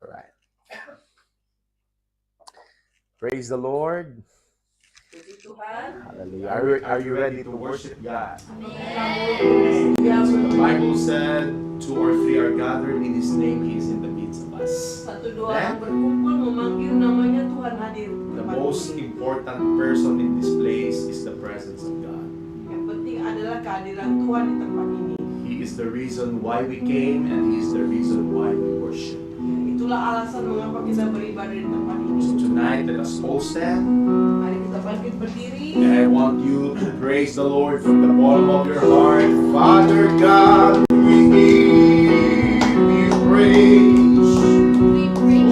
All right. Praise the Lord. Hallelujah. Are you ready to worship God? Yes. So the Bible said, 2 or 3 are gathered in His name, He is in the midst of us. Then, the most important person in this place is the presence of God. He is the reason why we came, and He is the reason why we worship. Itulah alasan mengapa kita beribadah di tempat ini. So tonight, let us all stand. Mari kita bangkit berdiri. And I want you to praise the Lord from the bottom of your heart. Father God, we give you praise.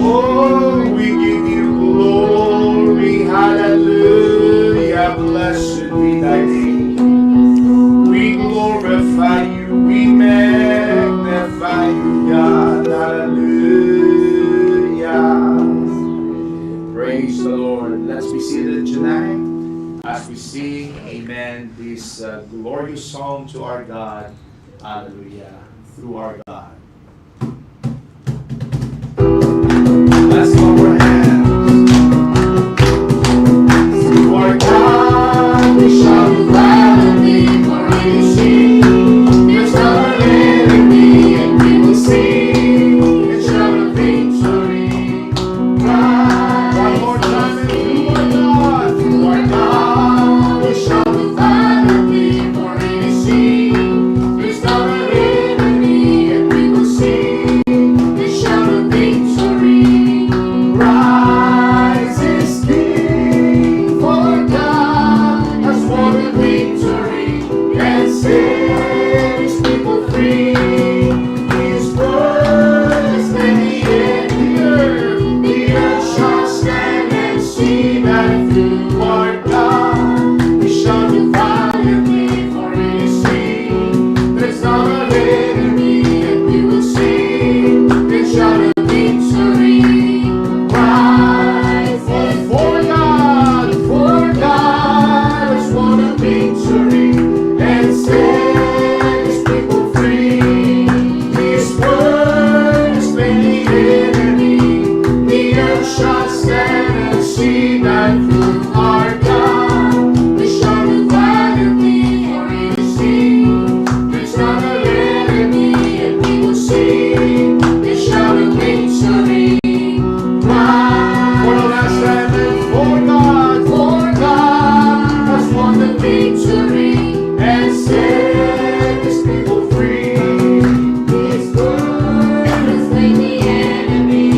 Oh, we give you glory. Hallelujah. Blessed be thy name. We glorify you. We magnify you, God. Hallelujah. Praise the Lord. Let's be seated tonight as we sing, amen, this glorious song to our God. Hallelujah. Through our God. Let's clap our hands. Through our God we shall gladly sing. There's not an enemy, and we will sing and shout a victory. One more time, and through our God we shall gladly sing. There's not an enemy, and we will sing and shout a victory. Rise is King, for God has won the victory and set His people free. His word is many in the earth. The earth shall stand and see that through our God we shall do valiantly, for it is seen. There's not an enemy, and we will sing and shout a victory. Rise, for God has won a victory and set His people free. His word is many enemy. The earth shall stand and see that through our God we shall do valiantly, for it is seen. There's not an enemy, and we will sing and shout a victory. Rise, for the last time, and for God has won the victory and set His people free. His word has slain the enemy.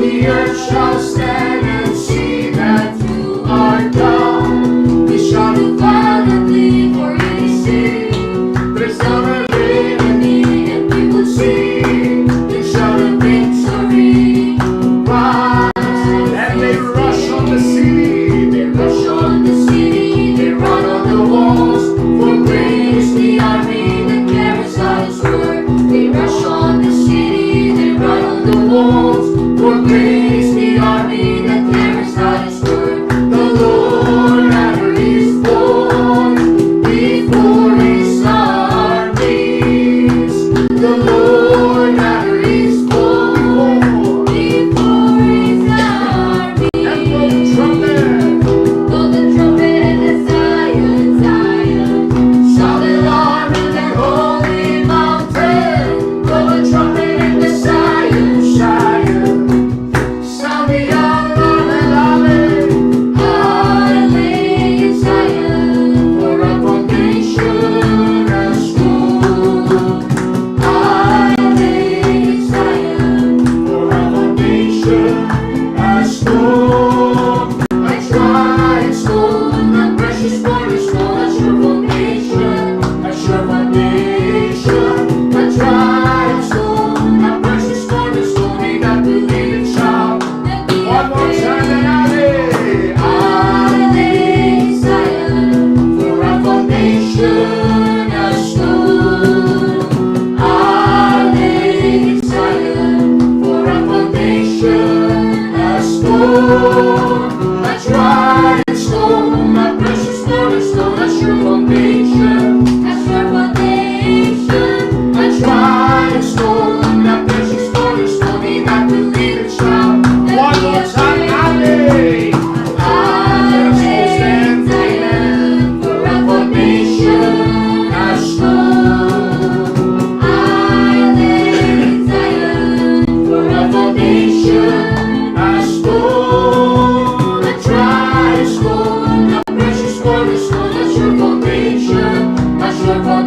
The earth shall stand and see that through our God we shall do valiantly, for it is seen. There's not an enemy, and we will sing and shout a victory. Rise, and they rush on the city. They rush on the city. They run on the walls. For great is the army that carries out His word. They rush on the city. They run on the walls. For great is the army that carries out His word. The Lord ever is born before His armies. The Lord ever is born before His armies. And blow the trumpet. Blow the trumpet in Zion, Zion. Shout it loud and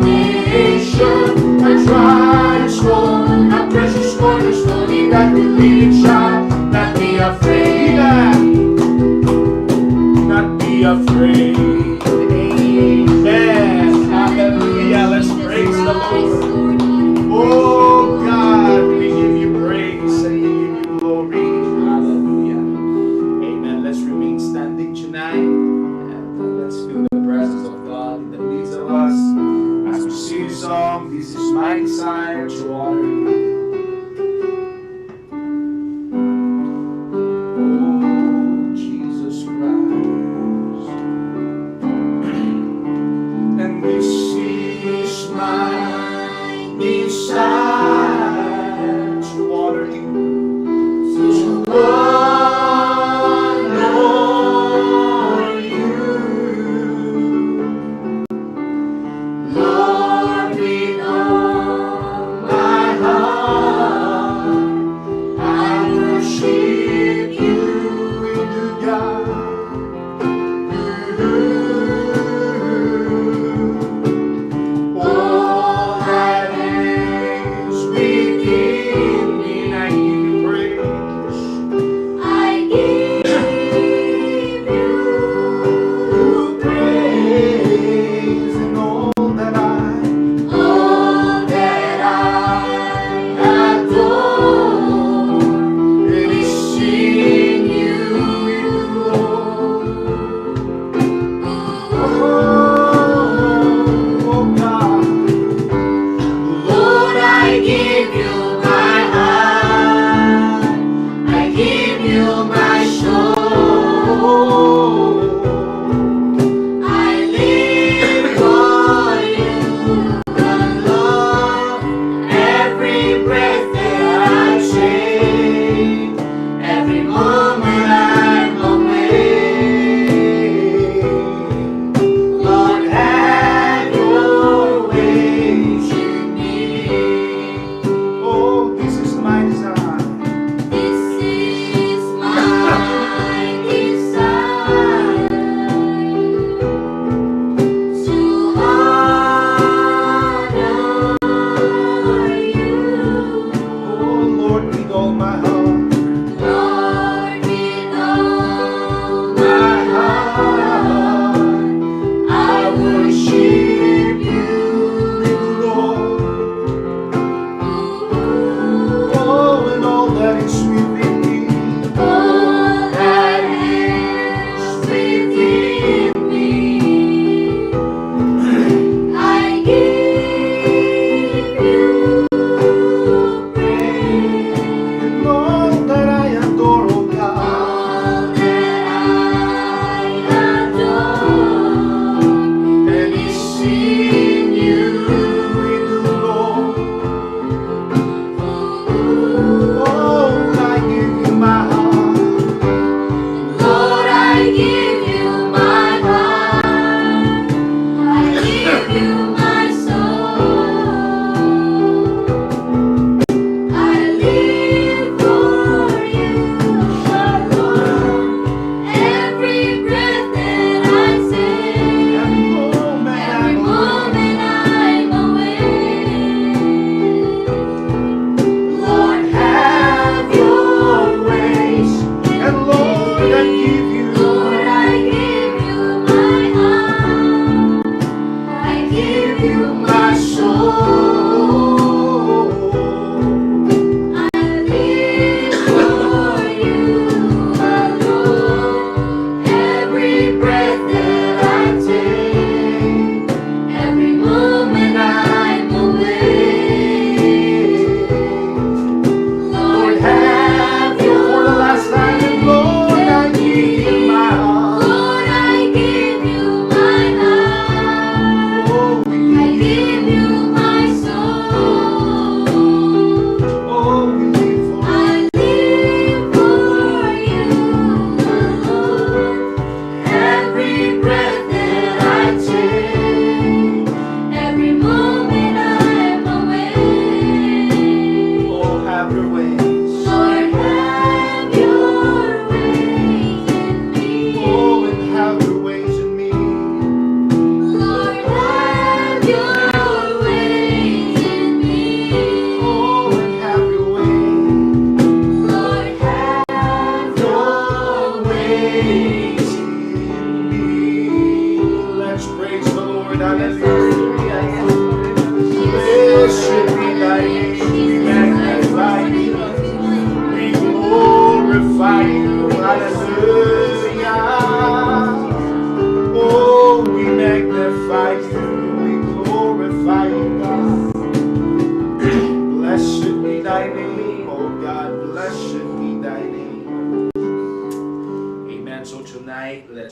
foundation, a tried stone, a precious cornerstone, in that believing shall not be afraid. Not be afraid. Amen. Hallelujah. Let's praise the Lord. Oh God, we give you praise and we give you glory. Hallelujah. Amen. Let's remain standing tonight and let's feel the presence of God in the midst of us as we sing the song. This is my desire to honor you. Oh Jesus Christ. And this is my desire to honor you, to honor you, Lord, with all my heart. I worship you, God. All that is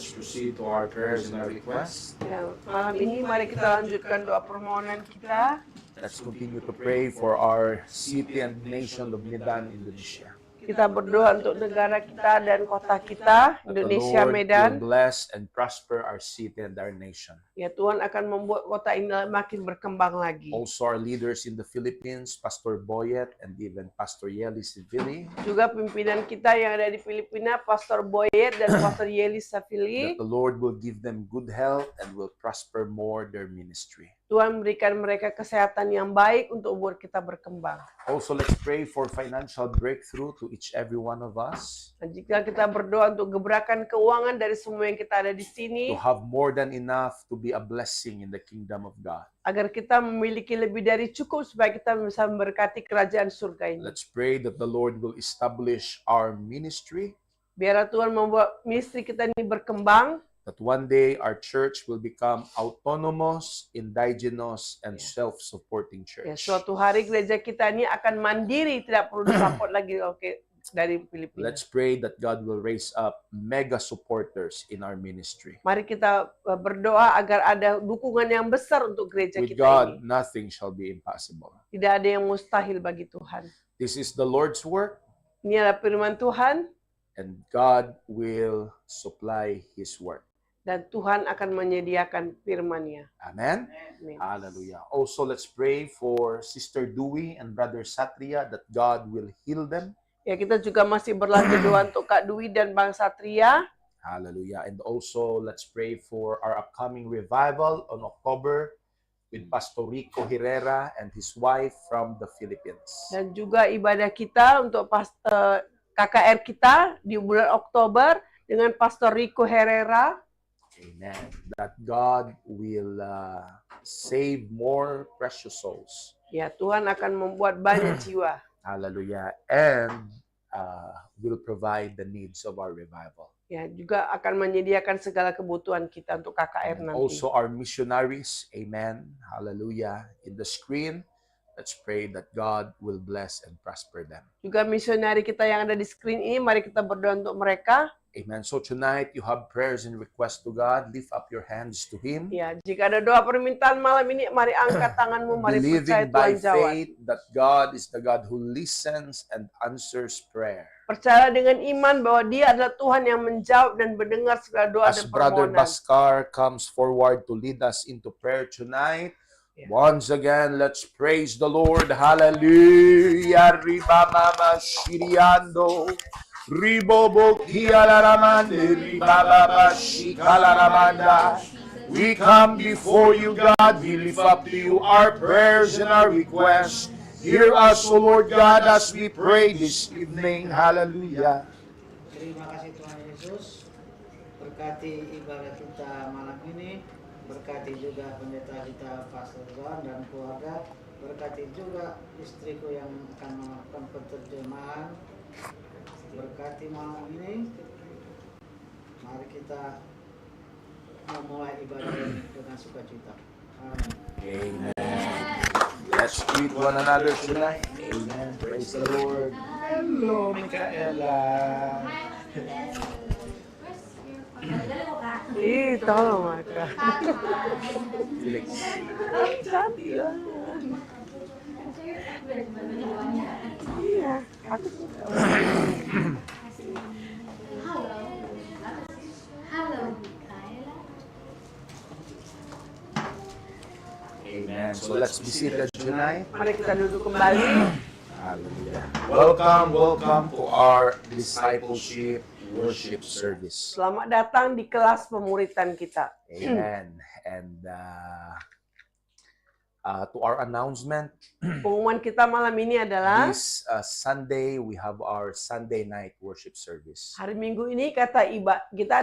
let's proceed to our prayers and our requests. Ya, malam ini mari kita lanjutkan doa permohonan kita. Let's continue to pray for our city and nation of Medan, Indonesia. Kita berdoa untuk negara kita dan kota kita, That the Indonesia, Lord will Medan. bless and prosper our city and our nation. Ya, Tuhan akan membuat kota ini makin berkembang lagi. Also our leaders in the Philippines, Pastor Boyet and even Pastor Yeli Sivili, Juga pimpinan kita yang ada di Filipina, Pastor Boyet dan Pastor Yeli that Safili. the Lord will give them good health and will prosper more their ministry. Tuhan memberikan mereka kesehatan yang baik untuk buat kita berkembang. Also, let's pray for financial breakthrough to each every one of us, Dan jika kita berdoa untuk gebrakan keuangan dari semua yang kita ada di sini, to have more than enough to be a blessing in the kingdom of God. agar kita memiliki lebih dari cukup supaya kita bisa memberkati kerajaan surga ini. Let's pray that the Lord will establish our ministry, Biar Tuhan membuat ministry kita ini berkembang, that one day our church will become autonomous, indigenous, and self-supporting ya, church. suatu hari gereja kita ini akan mandiri, tidak perlu disupport lagi dari Filipina. Let's pray that God will raise up mega supporters in our ministry. Mari kita berdoa agar ada dukungan yang besar untuk gereja With kita God, ini. nothing shall be impossible. Tidak ada yang mustahil bagi Tuhan. This is the Lord's work, Ini adalah firman Tuhan, and God will supply His work. dan Tuhan akan menyediakan firman-Nya. Amen. Amin. Hallelujah. Also, let's pray for Sister Dewey and Brother Satria that God will heal them. Ya, kita juga masih berlanjut doa untuk Kak Dwi dan Bang Satria. Hallelujah. And also, let's pray for our upcoming revival on October with Pastor Rico Herrera and his wife from the Philippines. Dan juga ibadah kita untuk KKR kita di bulan Oktober dengan Pastor Rico Herrera. Amen. That God will save more precious souls. Ya, Tuhan akan membuat banyak jiwa. Hallelujah. And will provide the needs of our revival. Ya, juga akan menyediakan segala kebutuhan kita untuk KKR And nanti. also our missionaries. Amen. Hallelujah. In the screen, let's pray that God will bless and prosper them. Juga misionari kita yang ada di screen ini, mari kita berdoa untuk mereka. Amen. So tonight you have prayers and requests to God. Lift up your hands to Him. Ya, jika ada doa permintaan malam ini, mari angkat tanganmu, mari percaya Believing by Tuhan jawab. faith that God is the God who listens and answers prayer. Percaya dengan iman bahwa Dia adalah Tuhan yang menjawab dan mendengar segala doa As dan Brother permohonan. Baskar comes forward to lead us into prayer tonight, Yeah. once again, let's praise the Lord. Hallelujah. Riba mama shiriando. Ribobo kialaramande. Riba baba shikalaramanda. We come before you, God. We lift up to you our prayers and our requests. Hear us, O Lord God, as we pray this evening. Hallelujah. Terima kasih Tuhan Yesus. Berkati ibadah kita malam ini. Berkati juga pendeta kita Pastor John dan keluarga. Berkati juga istriku yang akan melakukan penerjemahan. Berkati malam ini. Mari kita memulai ibadah ini dengan sukacita. Amin. Amen. Let's greet one another tonight. Amen. Praise the Lord. Hello, Micaela. Ih, tolong Maka. Felix. Cantik lah. Iya, aku suka. Halo, Micaela. Amen. So let's be seated tonight. Mari kita duduk kembali. Hallelujah. Welcome to our discipleship worship service. Selamat datang di kelas pemuritan kita. Amen. And to our announcement, Pengumuman kita malam ini adalah this Sunday we have our Sunday night worship service. hari Minggu ini kita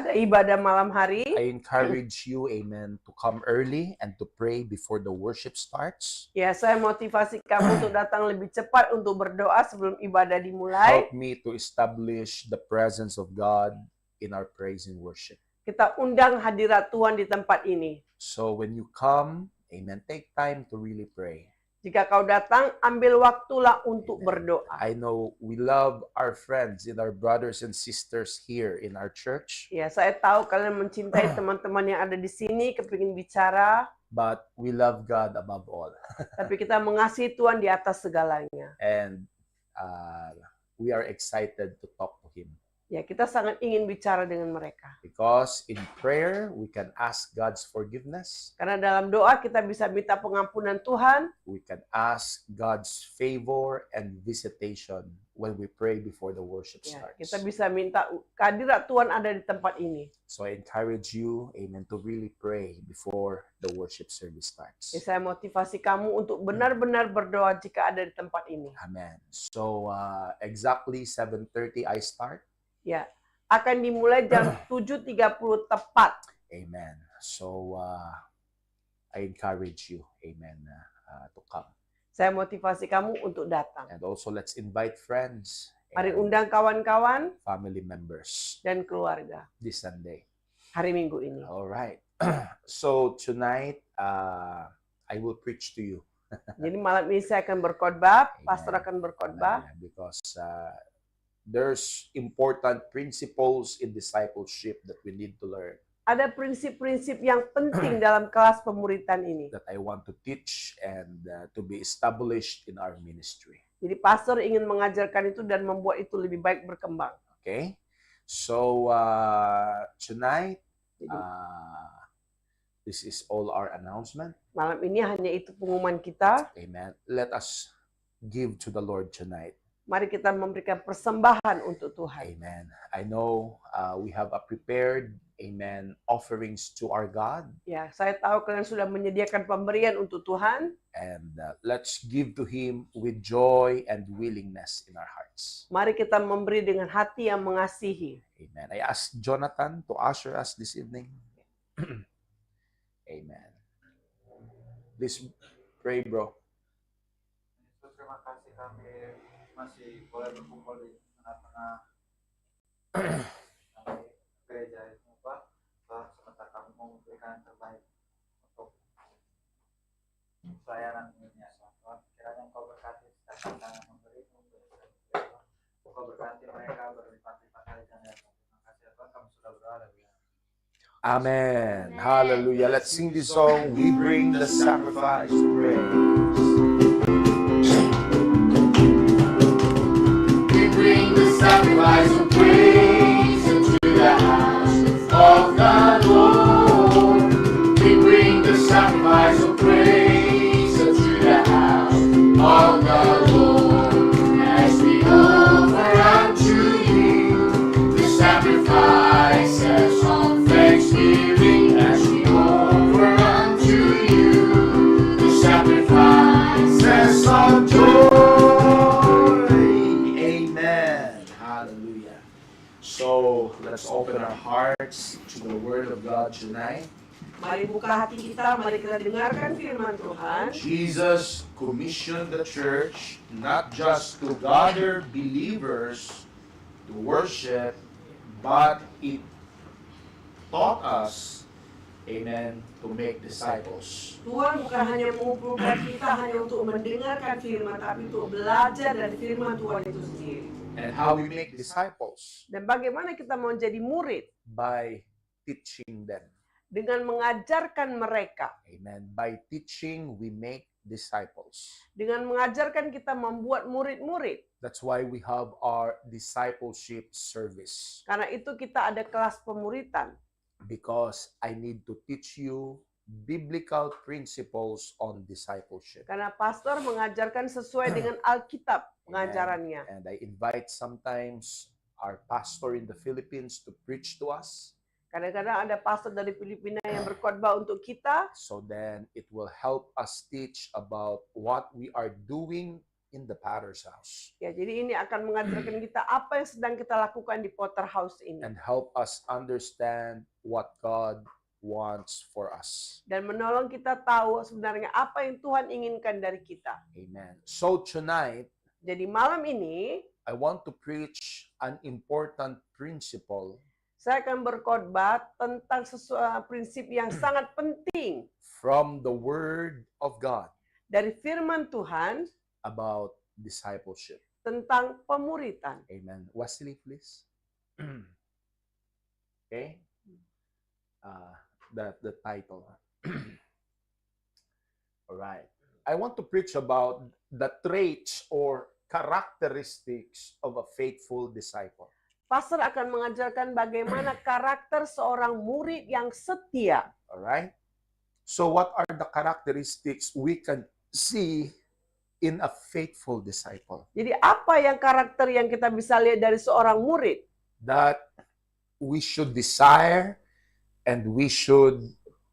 ada ibadah malam hari. I encourage you, amen, to come early and to pray before the worship starts. Ya, saya motivasi kamu untuk datang lebih cepat untuk berdoa sebelum ibadah dimulai. Help me to establish the presence of God in our praise and worship. Kita undang hadirat Tuhan di tempat ini. So when you come, amen, take time to really pray. Jika kau datang, ambil waktulah untuk berdoa. I know we love our friends and our brothers and sisters here in our church, Ya, saya tahu kalian mencintai teman-teman yang ada di sini, kepingin bicara, but we love God above all. tapi kita mengasihi Tuhan di atas segalanya. And we are excited to talk to Him. Ya, kita sangat ingin bicara dengan mereka. Because in prayer, we can ask God's forgiveness. Karena dalam doa kita bisa minta pengampunan Tuhan, We can ask God's favor and visitation when we pray before the worship ya, starts. kita bisa minta kehadiran Tuhan ada di tempat ini. So I encourage you, amen, to really pray before the worship service starts. Ya, saya motivasi kamu untuk benar-benar berdoa jika ada di tempat ini. Amen. So exactly 7:30 I start. Ya, akan dimulai jam 7.30 tepat. Amen. So I encourage you, amen, to come. Saya motivasi kamu untuk datang. And also let's invite friends, Mari and undang kawan-kawan family members dan keluarga this Sunday. hari Minggu ini. All right. So tonight I will preach to you. Jadi malam ini saya akan berkhotbah, Amen. pastor akan berkhotbah. Because there's important principles in discipleship that we need to learn, Ada prinsip-prinsip yang penting dalam kelas pemuritan ini. that I want to teach and to be established in our ministry. Jadi pastor ingin mengajarkan itu dan membuat itu lebih baik berkembang. Okay? So tonight, Jadi this is all our announcement. malam ini hanya itu pengumuman kita. Amen. Let us give to the Lord tonight. Mari kita memberikan persembahan untuk Tuhan. Amen. I know we have prepared, amen, offerings to our God. Ya, saya tahu kalian sudah menyediakan pemberian untuk Tuhan. And let's give to Him with joy and willingness in our hearts. Mari kita memberi dengan hati yang mengasihi. Amen. I ask Jonathan to usher us this evening. Amen. Please pray, bro. Yesus, terima kasih kami masih boleh berkumpul di tengah-tengah gereja ini, Pak. Sebentar kami mau memberikan yang terbaik untuk pelayanan ini, ya Tuhan. Kiranya Engkau berkati setiap kata yang memberi, Engkau berkati mereka berlipat-lipat kali ganda, ya Tuhan. Terima kasih ya Tuhan, kami sudah berdoa. Amen. Hallelujah. Let's sing this song. We bring the sacrifice of praise. We bring the sacrifice of praise into the house of the Lord. We bring the sacrifice of praise into the house of the Lord. As we offer unto you the sacrifices of thanksgiving, as we offer unto you the sacrifices of joy. Amen. Hallelujah. So let's open our hearts to the Word of God tonight. Mari buka hati kita, mari kita dengarkan firman Tuhan. Jesus commissioned the church not just to gather believers to worship, but it taught us, amen, to make disciples. Tuhan bukan hanya mengumpulkan kita hanya untuk mendengarkan firman, tapi untuk belajar dari firman Tuhan itu sendiri. And how we make disciples? Dan bagaimana kita mau jadi murid? By teaching them. Dengan mengajarkan mereka. Amen. By teaching, we make disciples. Dengan mengajarkan kita membuat murid-murid. That's why we have our discipleship service. Karena itu kita ada kelas pemuritan. Because I need to teach you biblical principles on discipleship. Karena pastor mengajarkan sesuai dengan Alkitab pengajarannya. And I invite sometimes our pastor in the Philippines to preach to us. Kadang-kadang ada pastor dari Filipina yang berkhotbah untuk kita. So then it will help us teach about what we are doing in the Potter's house. Ya, jadi ini akan mengajarkan kita apa yang sedang kita lakukan di Potter House ini. And help us understand what God wants for us. Dan menolong kita tahu sebenarnya apa yang Tuhan inginkan dari kita. Amen. So tonight, Jadi malam ini, I want to preach an important principle saya akan berkhotbah tentang prinsip yang sangat penting from the Word of God. dari firman Tuhan about discipleship. tentang pemuritan. Amen. Wesley, please. Okay. The title. All right. I want to preach about the traits or characteristics of a faithful disciple. Pastor akan mengajarkan bagaimana karakter seorang murid yang setia. All right. So what are the characteristics we can see in a faithful disciple? Jadi apa yang karakter yang kita bisa lihat dari seorang murid? That we should desire and we should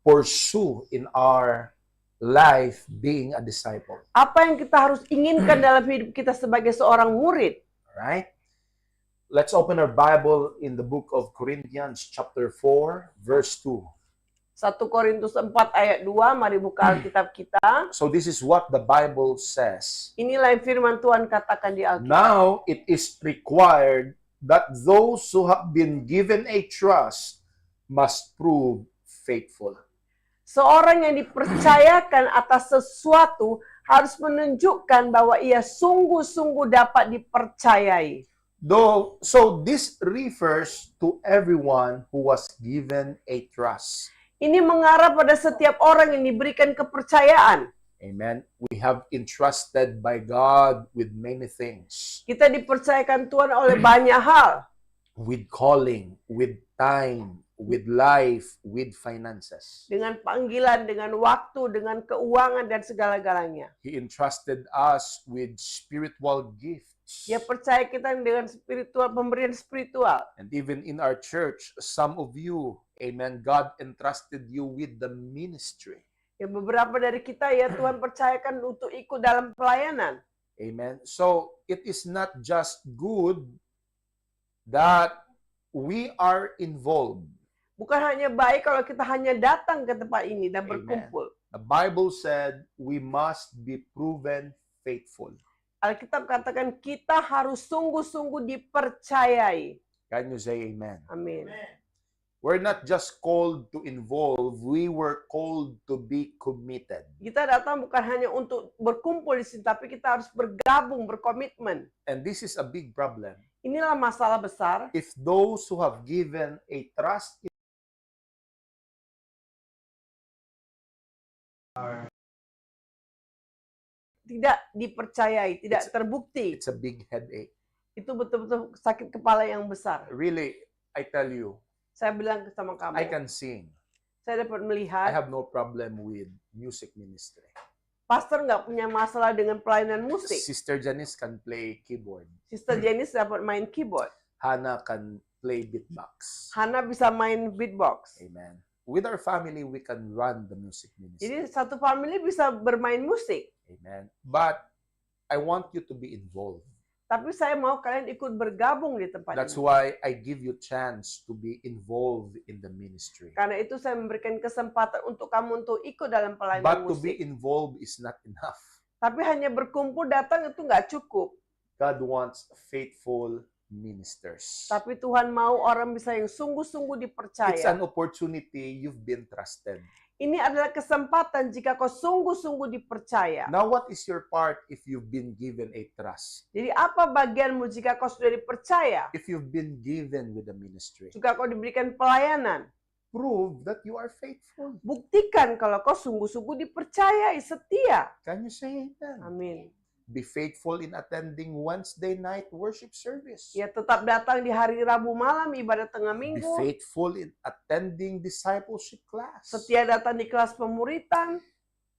pursue in our life being a disciple. Apa yang kita harus inginkan dalam hidup kita sebagai seorang murid? All right. Let's open our Bible in the book of Corinthians chapter 4 verse 2. 1 Korintus 4 ayat 2, mari buka Alkitab kita. So this is what the Bible says. Inilah yang firman Tuhan katakan di Alkitab. Now it is required that those who have been given a trust must prove faithful. Seorang yang dipercayakan atas sesuatu harus menunjukkan bahwa ia sungguh-sungguh dapat dipercayai. So this refers to everyone who was given a trust. Ini mengarah pada setiap orang yang diberikan kepercayaan. Amen. We have entrusted by God with many things. Kita dipercayakan Tuhan oleh banyak hal. With calling, with time, with life, with finances. Dengan panggilan, dengan waktu, dengan keuangan, dan segala-galanya. He entrusted us with spiritual gifts. Dia percaya kita dengan spiritual, pemberian spiritual. And even in our church, some of you, amen, God entrusted you with the ministry. Ya, beberapa dari kita ya Tuhan percayakan untuk ikut dalam pelayanan. Amen. So it is not just good that we are involved. Bukan hanya baik kalau kita hanya datang ke tempat ini dan Amen. berkumpul. The Bible said we must be proven faithful. Alkitab katakan kita harus sungguh-sungguh dipercayai. Can you say amen? Amin. We're not just called to involve, we were called to be committed. Kita datang bukan hanya untuk berkumpul di sini, tapi kita harus bergabung, berkomitmen. And this is a big problem. Inilah masalah besar. If those who have given a trust Tidak dipercayai, tidak terbukti. it's a big headache. Itu betul-betul sakit kepala yang besar. Really, I tell you, Saya bilang sama kamu, I can sing. saya dapat I melihat, have no problem with music ministry. pastor nggak punya masalah dengan pelayanan musik. Sister Janice can play keyboard. Sister Janice dapat main keyboard. Hannah can play beatbox. Hana bisa main beatbox. Amen. With our family, we can run the music ministry. Jadi satu family bisa bermain musik. Amen. But I want you to be involved. Tapi saya mau kalian ikut bergabung di tempat That's ini. why I give you chance to be involved in the ministry. Karena itu saya memberikan kesempatan untuk kamu untuk ikut dalam pelayanan But to be musik. involved is not enough. Tapi hanya berkumpul datang itu nggak cukup. God wants faithful ministers. Tapi Tuhan mau orang bisa yang sungguh-sungguh It's dipercaya. an opportunity you've been trusted. Ini adalah kesempatan jika kau sungguh-sungguh dipercaya. Now, what is your part if you've been given a trust? Jadi apa bagianmu jika kau sudah dipercaya? If you've been given with the ministry, Jika kau diberikan pelayanan, prove that you are faithful. buktikan kalau kau sungguh-sungguh dipercayai, setia. Can you say amen? Amin. Be faithful in attending Wednesday night worship service. Ya tetap datang di hari Rabu malam ibadat tengah Be minggu. faithful in attending discipleship class. Setia datang di kelas pemuritan.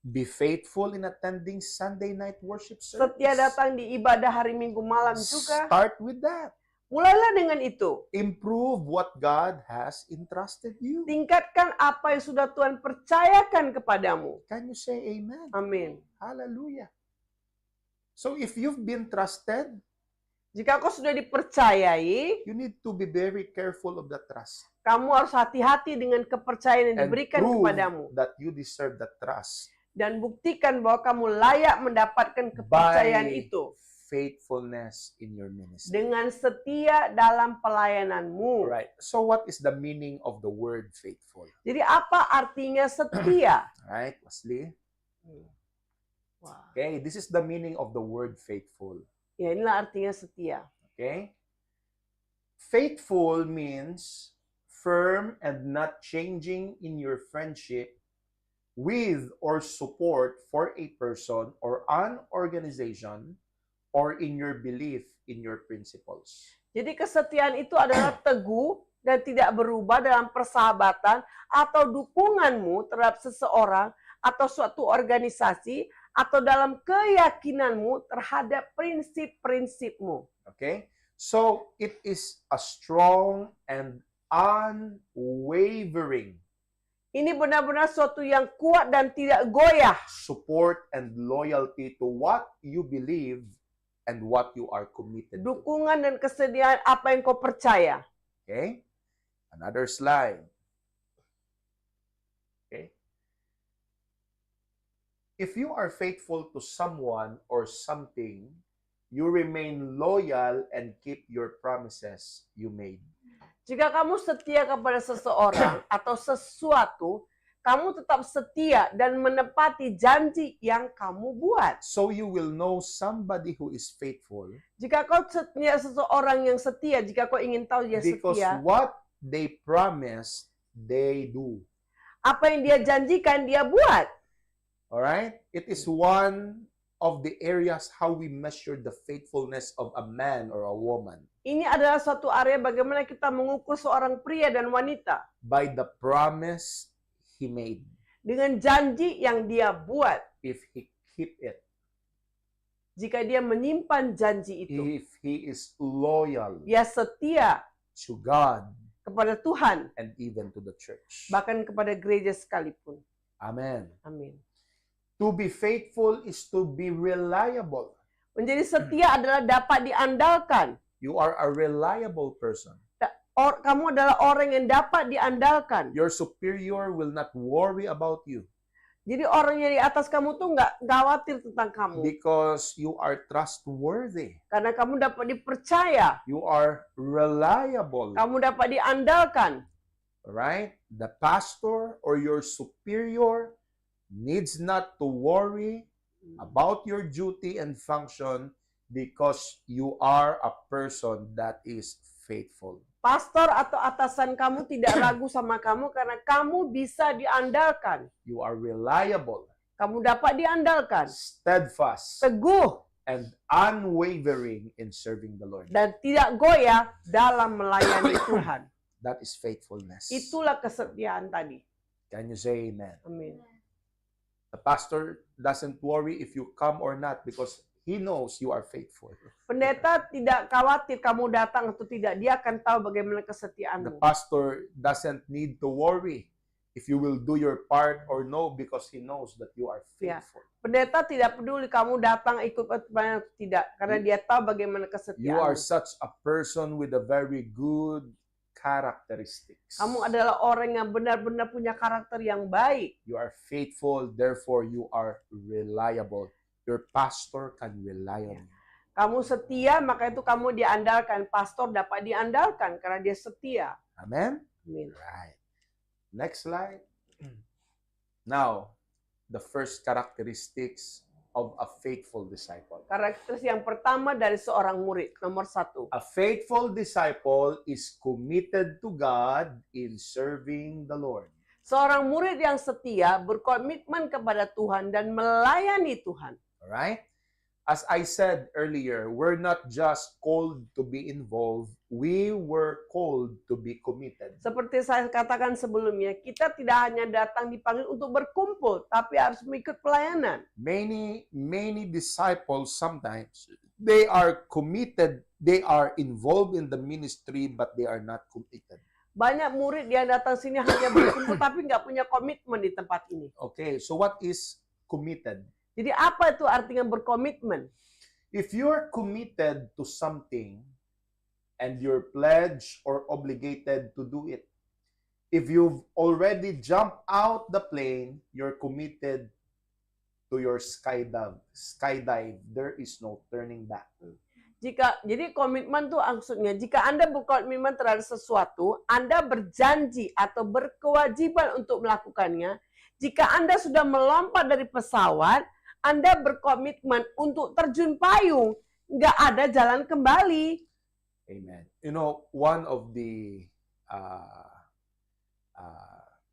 Be faithful in attending Sunday night worship service. Setia datang di ibadah hari Minggu malam juga. Start with that. Mulailah dengan itu. Improve what God has entrusted you. Tingkatkan apa yang sudah Tuhan percayakan kepadamu. Can you say amen? Amin. Hallelujah. So if you've been trusted, Jika kau sudah dipercayai, you need to be very careful of the trust. kamu harus hati-hati dengan kepercayaan yang And diberikan prove kepadamu. that you deserve the trust Dan buktikan bahwa kamu layak mendapatkan kepercayaan by itu. faithfulness in your ministry. Dengan setia dalam pelayananmu. Right. So what is the meaning of the word faithful? Jadi apa artinya setia? Right, Wesley? Wah. Okay, this is the meaning of the word faithful. Ya, inilah artinya setia. Okay? Faithful means firm and not changing in your friendship with or support for a person or an organization or in your belief in your principles. Jadi kesetiaan itu adalah teguh dan tidak berubah dalam persahabatan atau dukunganmu terhadap seseorang atau suatu organisasi atau dalam keyakinanmu terhadap prinsip-prinsipmu. Okay? So, it is a strong and unwavering Ini benar-benar suatu yang kuat dan tidak goyah. support and loyalty to what you believe and what you are committed to. Dukungan dan kesediaan apa yang kau percaya. Okay? Another slide. Okay? If you are faithful to someone or something, you remain loyal and keep your promises you made. Jika kamu setia kepada seseorang atau sesuatu, kamu tetap setia dan menepati janji yang kamu buat. So you will know somebody who is faithful Jika kau setia seseorang yang setia, jika kau ingin tahu dia because setia, what they promise, they do. apa yang dia janjikan, dia buat. Alright? It is one of the areas how we measure the faithfulness of a man or a woman. Ini adalah suatu area bagaimana kita mengukur seorang pria dan wanita. By the promise he made. Dengan janji yang dia buat. If he keep it. Jika dia menyimpan janji itu. If he is loyal Dia setia to God kepada Tuhan. and even to the church. Bahkan kepada gereja sekalipun. Amen. Amin. To be faithful is to be reliable. Menjadi setia adalah dapat diandalkan. You are a reliable person. Kamu adalah orang yang dapat diandalkan. Your superior will not worry about you Jadi orang yang di atas kamu tuh nggak khawatir tentang kamu. because you are trustworthy. Karena kamu dapat dipercaya. You are reliable. Kamu dapat diandalkan. Right? The pastor or your superior needs not to worry about your duty and function because you are a person that is faithful. Pastor atau atasan kamu tidak ragu sama kamu karena kamu bisa diandalkan. You are reliable, Kamu dapat diandalkan. steadfast, Teguh and unwavering in serving the Lord. dan tidak goyah dalam melayani Tuhan. That is faithfulness. Itulah kesetiaan tadi. Can you say amen? Amin. The pastor doesn't worry if you come or not because he knows you are faithful. Pendeta tidak khawatir kamu datang atau tidak. Dia akan tahu bagaimana The kesetiaanmu. pastor doesn't need to worry if you will do your part or no because he knows that you are Ya. faithful. Pendeta tidak peduli kamu datang ikut atau tidak. Karena dia tahu bagaimana You are kesetiaanmu. such a person with a very good characteristics. Kamu adalah orang yang benar-benar punya karakter yang baik. You are faithful, therefore you are reliable. Your pastor can rely on you. Kamu setia, maka itu kamu diandalkan. Pastor dapat diandalkan karena dia setia. Amen? Amin. Right. Next slide. Now, the first characteristics of a faithful disciple. Karakteristik yang pertama dari seorang murid, nomor 1. A faithful disciple is committed to God in serving the Lord. Seorang murid yang setia berkomitmen kepada Tuhan dan melayani Tuhan. Alright? As I said earlier, we're not just called to be involved, we were called to be committed. Seperti saya katakan sebelumnya, kita tidak hanya datang dipanggil untuk berkumpul, tapi harus mengikut pelayanan. Many disciples sometimes, they are committed, they are involved in the ministry, but they are not committed. Banyak murid yang datang sini hanya berkumpul, tapi nggak punya komitmen di tempat ini. Okay, so what is committed? Jadi apa itu artinya berkomitmen? If you're committed to something and you're pledged or obligated to do it, if you've already jumped out the plane, you're committed to your skydive. There is no turning back. Jadi komitmen itu maksudnya, jika Anda berkomitmen terhadap sesuatu, Anda berjanji atau berkewajiban untuk melakukannya. Jika Anda sudah melompat dari pesawat, Anda berkomitmen untuk terjun payung, nggak ada jalan kembali. Amen. You know, one of the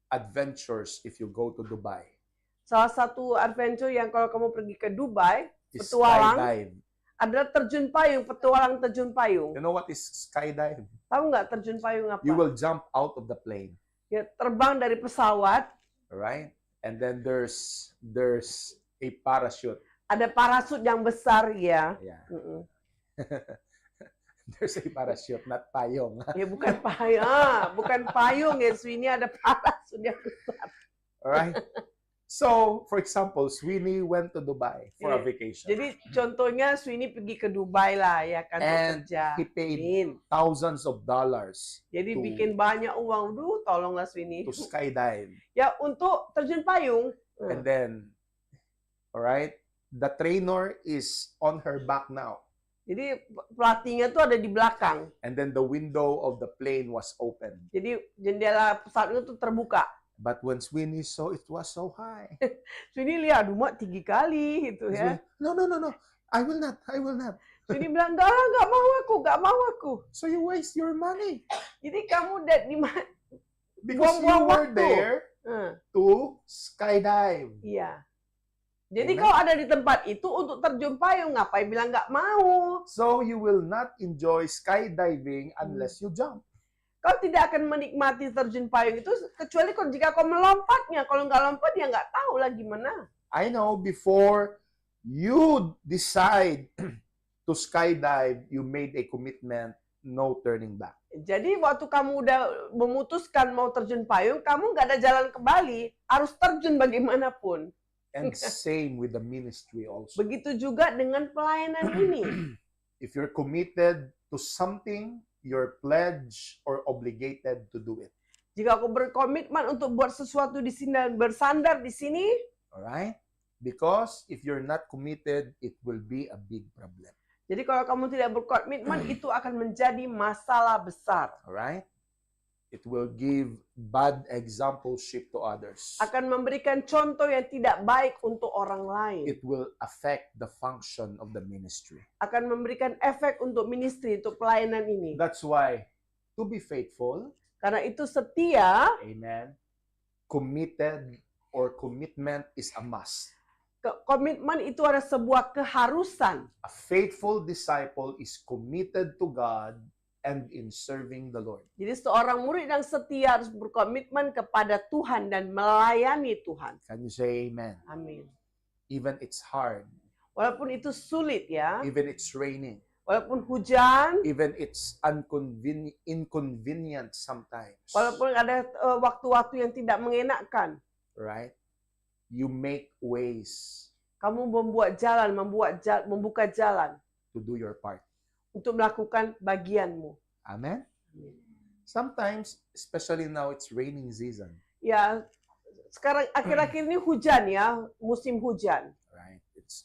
adventures if you go to Dubai Salah satu adventure yang kalau kamu pergi ke Dubai, is petualang, skydive. adalah terjun payung, petualang terjun payung. You know what is skydive? Tahu nggak terjun payung apa? You will jump out of the plane, Ya, terbang dari pesawat, right? And then there's a parachute. ada parasut yang besar ya. Yeah. Mm-mm. There's a parachute, not payong. Ya bukan payung, bukan payung ya, Sweeney, ada parasut yang besar. Alright? So, for example, Sweeney went to Dubai for a Yeah. vacation. Jadi contohnya Sweeney pergi ke Dubai lah ya kan, untuk And kerja. he paid Amin. thousands of dollars Jadi to- bikin banyak uang. Duh, tolonglah Sweeney. to skydive. Ya untuk terjun payung. And then, alright, the trainer is on her back now. Jadi pelatihnya tuh ada di belakang. And then the window of the plane was open. Jadi jendela pesawat itu terbuka. But when Sweeney saw it was so high. Sweeney lihat, aduh mak, tinggi kali gitu ya. No, no, no, no. I will not. I will not. Sweeney bilang, enggak mau aku. So you waste your money. Jadi kamu udah di mana? Because you Buang-buang were waktu. there to skydive. Iya. Jadi Amen. kalau ada di tempat itu untuk terjun payung, ngapain bilang nggak mau? So you will not enjoy skydiving unless you jump. Kau tidak akan menikmati terjun payung itu kecuali jika kau melompatnya. Kalau nggak lompat ya nggak tahu lah gimana. I know before you decide to skydive, you made a commitment, no turning back. Jadi waktu kamu udah memutuskan mau terjun payung, kamu nggak ada jalan kembali, harus terjun bagaimanapun. And same with the ministry also. Begitu juga dengan pelayanan ini. If you're committed to something, you're pledged or obligated to do it. Jika aku berkomitmen untuk buat sesuatu di sini dan bersandar di sini, Alright? Because if you're not committed, it will be a big problem. jadi kalau kamu tidak berkomitmen, itu akan menjadi masalah besar. Alright? It will give bad exampleship to others. Akan memberikan contoh yang tidak baik untuk orang lain. It will affect the function of the ministry. Akan memberikan efek untuk ministry, untuk pelayanan ini. That's why, to be faithful, Karena itu setia, amen, committed or commitment is a must. komitmen itu ada sebuah keharusan. A faithful disciple is committed to God and in serving the Lord. Jadi seorang murid yang setia harus berkomitmen kepada Tuhan dan melayani Tuhan. Can you say amen? Amin. Even it's hard, Walaupun itu sulit ya, even it's raining, walaupun hujan, even it's inconvenient sometimes, walaupun ada waktu-waktu yang tidak mengenakkan, right? You make ways kamu membuat jalan, membuka jalan to do your part. untuk melakukan bagianmu. Amen? Sometimes, especially now, it's raining season, Ya, sekarang akhir-akhir ini hujan ya, musim hujan. right?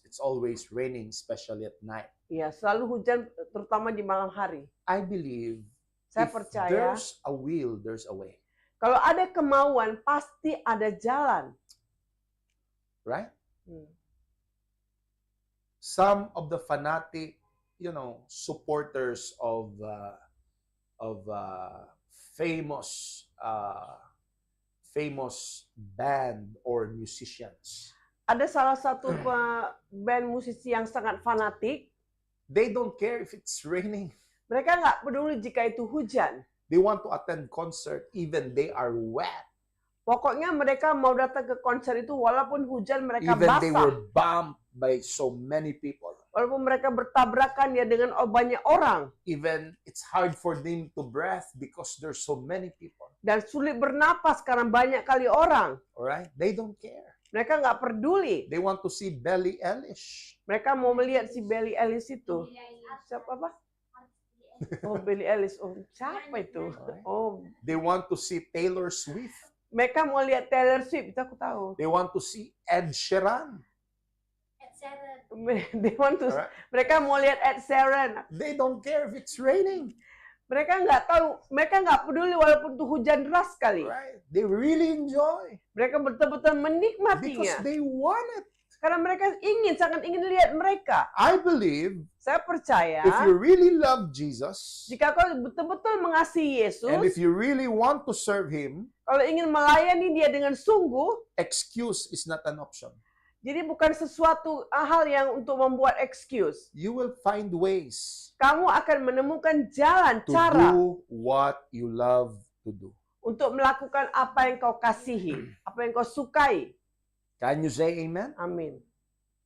It's always raining, especially at night. Ya, selalu hujan terutama di malam hari. I believe Saya if percaya there's a will, there's a way, kalau ada kemauan pasti ada jalan. right? Hmm. Some of the fanatic, supporters of famous band or musicians, Ada salah satu band musisi yang sangat fanatik. they don't care if it's raining. Mereka nggak peduli jika itu hujan. They want to attend concert even they are wet. Pokoknya mereka mau datang ke konser itu walaupun hujan, mereka Even they basah. were bumped by so many people. Walaupun mereka bertabrakan ya dengan banyak orang. Even it's hard for them to breathe because there's so many people. Dan sulit bernapas karena banyak kali orang. Alright? They don't care. Mereka nggak peduli. They want to see Billie Eilish. Mereka mau melihat si Billie Eilish itu. Siapa apa? Oh, Billie Eilish. Oh, siapa itu? Oh, They want to see Taylor Swift. mereka mau lihat Taylor Swift, itu aku tahu. They want to see Ed Sheeran. They want to, Alright? mereka mau lihat Ed Sheeran. They don't care if it's raining. Mereka nggak tahu, mereka nggak peduli walaupun itu hujan deras sekali. Right? They really enjoy Mereka betul-betul because menikmatinya. they want it. Karena mereka sangat ingin lihat mereka. I believe Saya percaya, if you really love Jesus, jika kau betul-betul mengasihi and if Yesus, you really want to serve Him, kalau ingin melayani dia dengan sungguh, excuse is not an option. jadi bukan sesuatu hal yang untuk membuat excuse. You will find ways Kamu akan menemukan jalan, to cara do what you love to do. untuk melakukan apa yang kau kasihi, apa yang kau sukai. Can you say amen? Amin.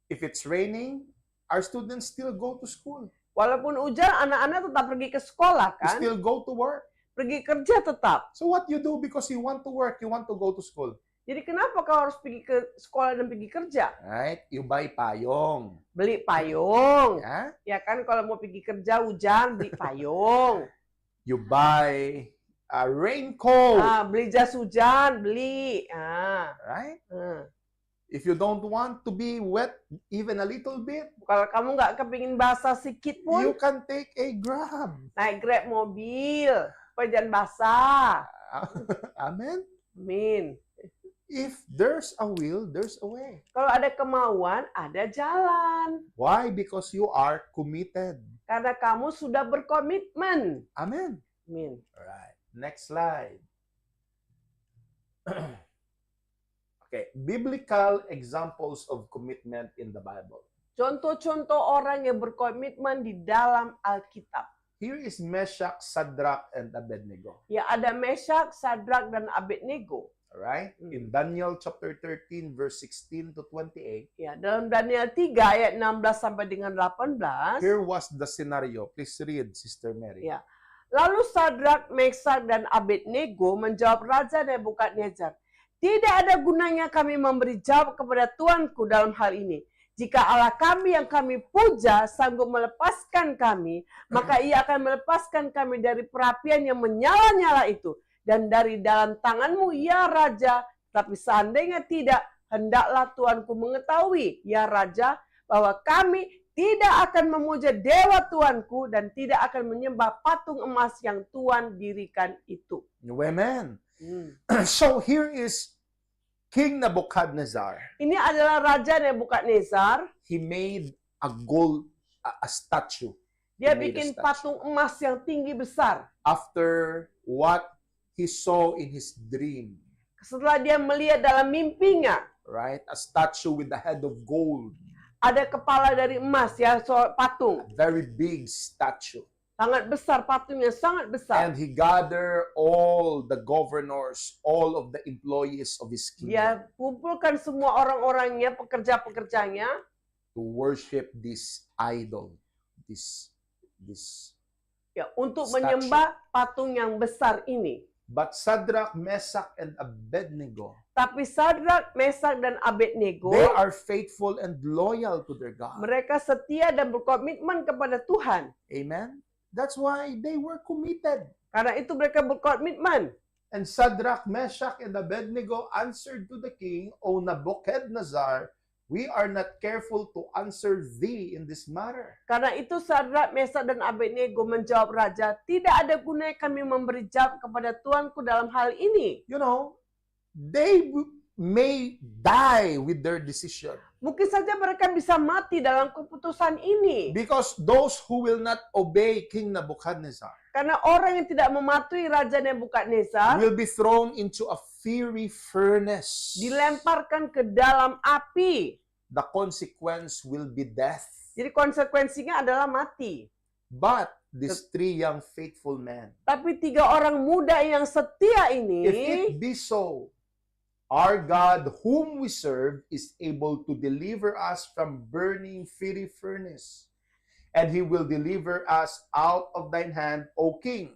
If it's raining, our students still go to school. Walaupun hujan, anak-anak tetap pergi ke sekolah You kan? still go to work. Pergi kerja tetap. So what you do because you want to work, you want to go to school, Jadi kenapa kau harus pergi ke sekolah dan pergi kerja? right? You buy payong. Beli payung. Yeah? Ya kan kalau mau pergi kerja hujan, beli payung. You buy a raincoat, Beli jas hujan, beli. right? Ah. If you don't want to be wet even a little bit, Kalau kamu nggak kepingin basah sedikit you pun, can take a Grab. naik Grab mobil. Supaya jangan basah. Amen? Amin. If there's a will, there's a way. Kalau ada kemauan, ada jalan. Why? Because you are committed. Karena kamu sudah berkomitmen. Amen. Amin. Alright. Next slide. Okay, biblical examples of commitment in the Bible. Contoh-contoh orang yang berkomitmen di dalam Alkitab. Here is Meshach, Shadrach, and Abednego. Ya ada Meshach, Sadrak, dan Abednego. Alright? In Daniel chapter 13, verse 16 to 28, Ya, dalam Daniel 3 ayat 16 sampai dengan 18. here was the scenario. Please read, Sister Mary. Ya. Lalu Sadrak, Meshach, dan Abednego menjawab Raja Nebukadnezar, "Tidak ada gunanya kami memberi jawab kepada Tuanku dalam hal ini. Jika Allah kami yang kami puja sanggup melepaskan kami, maka ia akan melepaskan kami dari perapian yang menyala-nyala itu. Dan dari dalam tanganmu, ya Raja, tapi seandainya tidak, hendaklah Tuanku mengetahui, ya Raja, bahwa kami tidak akan memuja dewa Tuanku dan tidak akan menyembah patung emas yang Tuan dirikan itu." Amen. So here is King Nebuchadnezzar. Ini adalah Raja Nebukadnezar. He made a gold, a statue. Dia He made a bikin statue. patung emas yang tinggi besar. After what he saw in his dream, Setelah dia melihat dalam mimpinya, right? A statue with the head of gold. ada kepala dari emas ya, patung. A very big statue. Sangat besar, patungnya sangat besar. And he gathered all the governors, all of the employees of his kingdom Dia kumpulkan semua orang-orangnya, pekerja-pekerjanya, to worship this idol, this. ya, untuk Statue. menyembah patung yang besar ini. But Shadrach, Meshach, and Abednego, Tapi Sadrak, Meshach, dan Abednego, they are faithful and loyal to their God. mereka setia dan berkomitmen kepada Tuhan. Amen. That's why they were committed. Karena itu mereka berkomitmen. And Shadrach, Meshach, and Abednego answered to the king, O Nebuchadnezzar, we are not careful to answer thee in this matter. Karena itu Sadrak, Meshach, dan Abednego menjawab Raja, "Tidak ada gunanya kami memberi jawab kepada Tuanku dalam hal ini." You know, they may die with their decision. Mungkin saja mereka bisa mati dalam keputusan ini. Because those who will not obey King Nebuchadnezzar Karena orang yang tidak mematuhi Raja Nebukadnezar will be thrown into a fiery furnace. dilemparkan ke dalam api. The consequence will be death. Jadi konsekuensinya adalah mati. But these three young faithful men, Tapi 3 orang muda yang setia if ini, it be so, our God whom we serve is able to deliver us from burning fiery furnace, and he will deliver us out of thine hand, O king.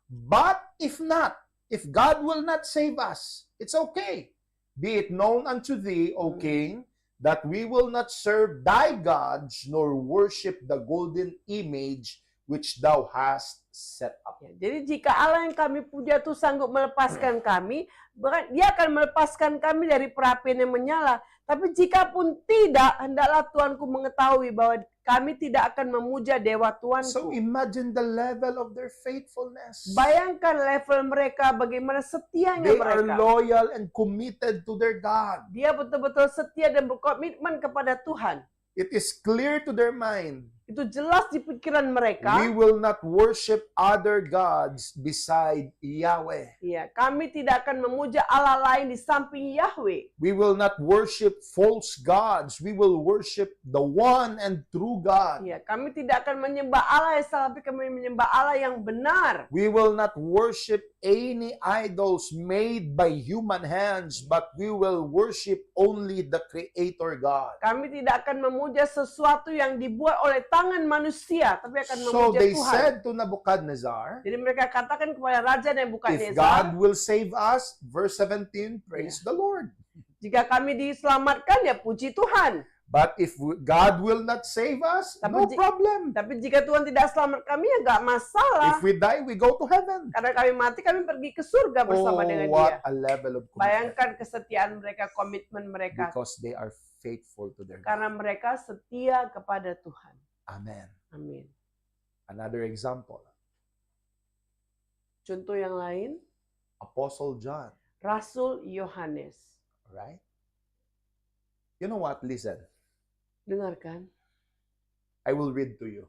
But if not, if God will not save us, it's okay. Be it known unto thee, O king, that we will not serve thy gods, nor worship the golden image which thou hast set up. Ya, jadi jika Allah yang kami puja itu sanggup melepaskan kami, bahkan Dia akan melepaskan kami dari perapian yang menyala. Tapi jika pun tidak, hendaklah Tuanku mengetahui bahwa kami tidak akan memuja dewa So Tuanku. imagine the level of their faithfulness. Bayangkan level mereka, bagaimana setianya They are mereka. loyal and committed to their God. Dia betul-betul setia dan berkomitmen kepada Tuhan. It is clear to their mind. Itu jelas di pikiran We mereka. will not worship other gods beside Yahweh. Ya, kami tidak akan memuja Allah lain di samping Yahweh. We will not worship false gods. We will worship the one and true God. Ya, kami tidak akan menyembah Allah yang salah, tapi kami menyembah Allah yang benar. We will not worship any idols made by human hands, but we will worship only the Creator God. Kami tidak akan memuja sesuatu yang dibuat oleh tangan manusia, tapi akan So memuja they Tuhan. said to Nebuchadnezzar, Jadi mereka katakan kepada Raja if Nebukadnezar, God will save us, verse 17, praise the Lord. jika kami diselamatkan, ya puji Tuhan. But if God will not save us, no Tapi problem. Tapi jika Tuhan tidak selamat kami, ya nggak masalah. If we die, we go to heaven. Karena kami mati, kami pergi ke surga bersama dengan Dia. What a level of commitment. Bayangkan kesetiaan mereka, komitmen mereka. Because they are faithful to their God. Karena mereka setia kepada Tuhan. Amen. Amin. Another example, Contoh yang lain, Apostle John, Rasul Yohanes. right? You know what? Listen. Dengarkan. I will read to you.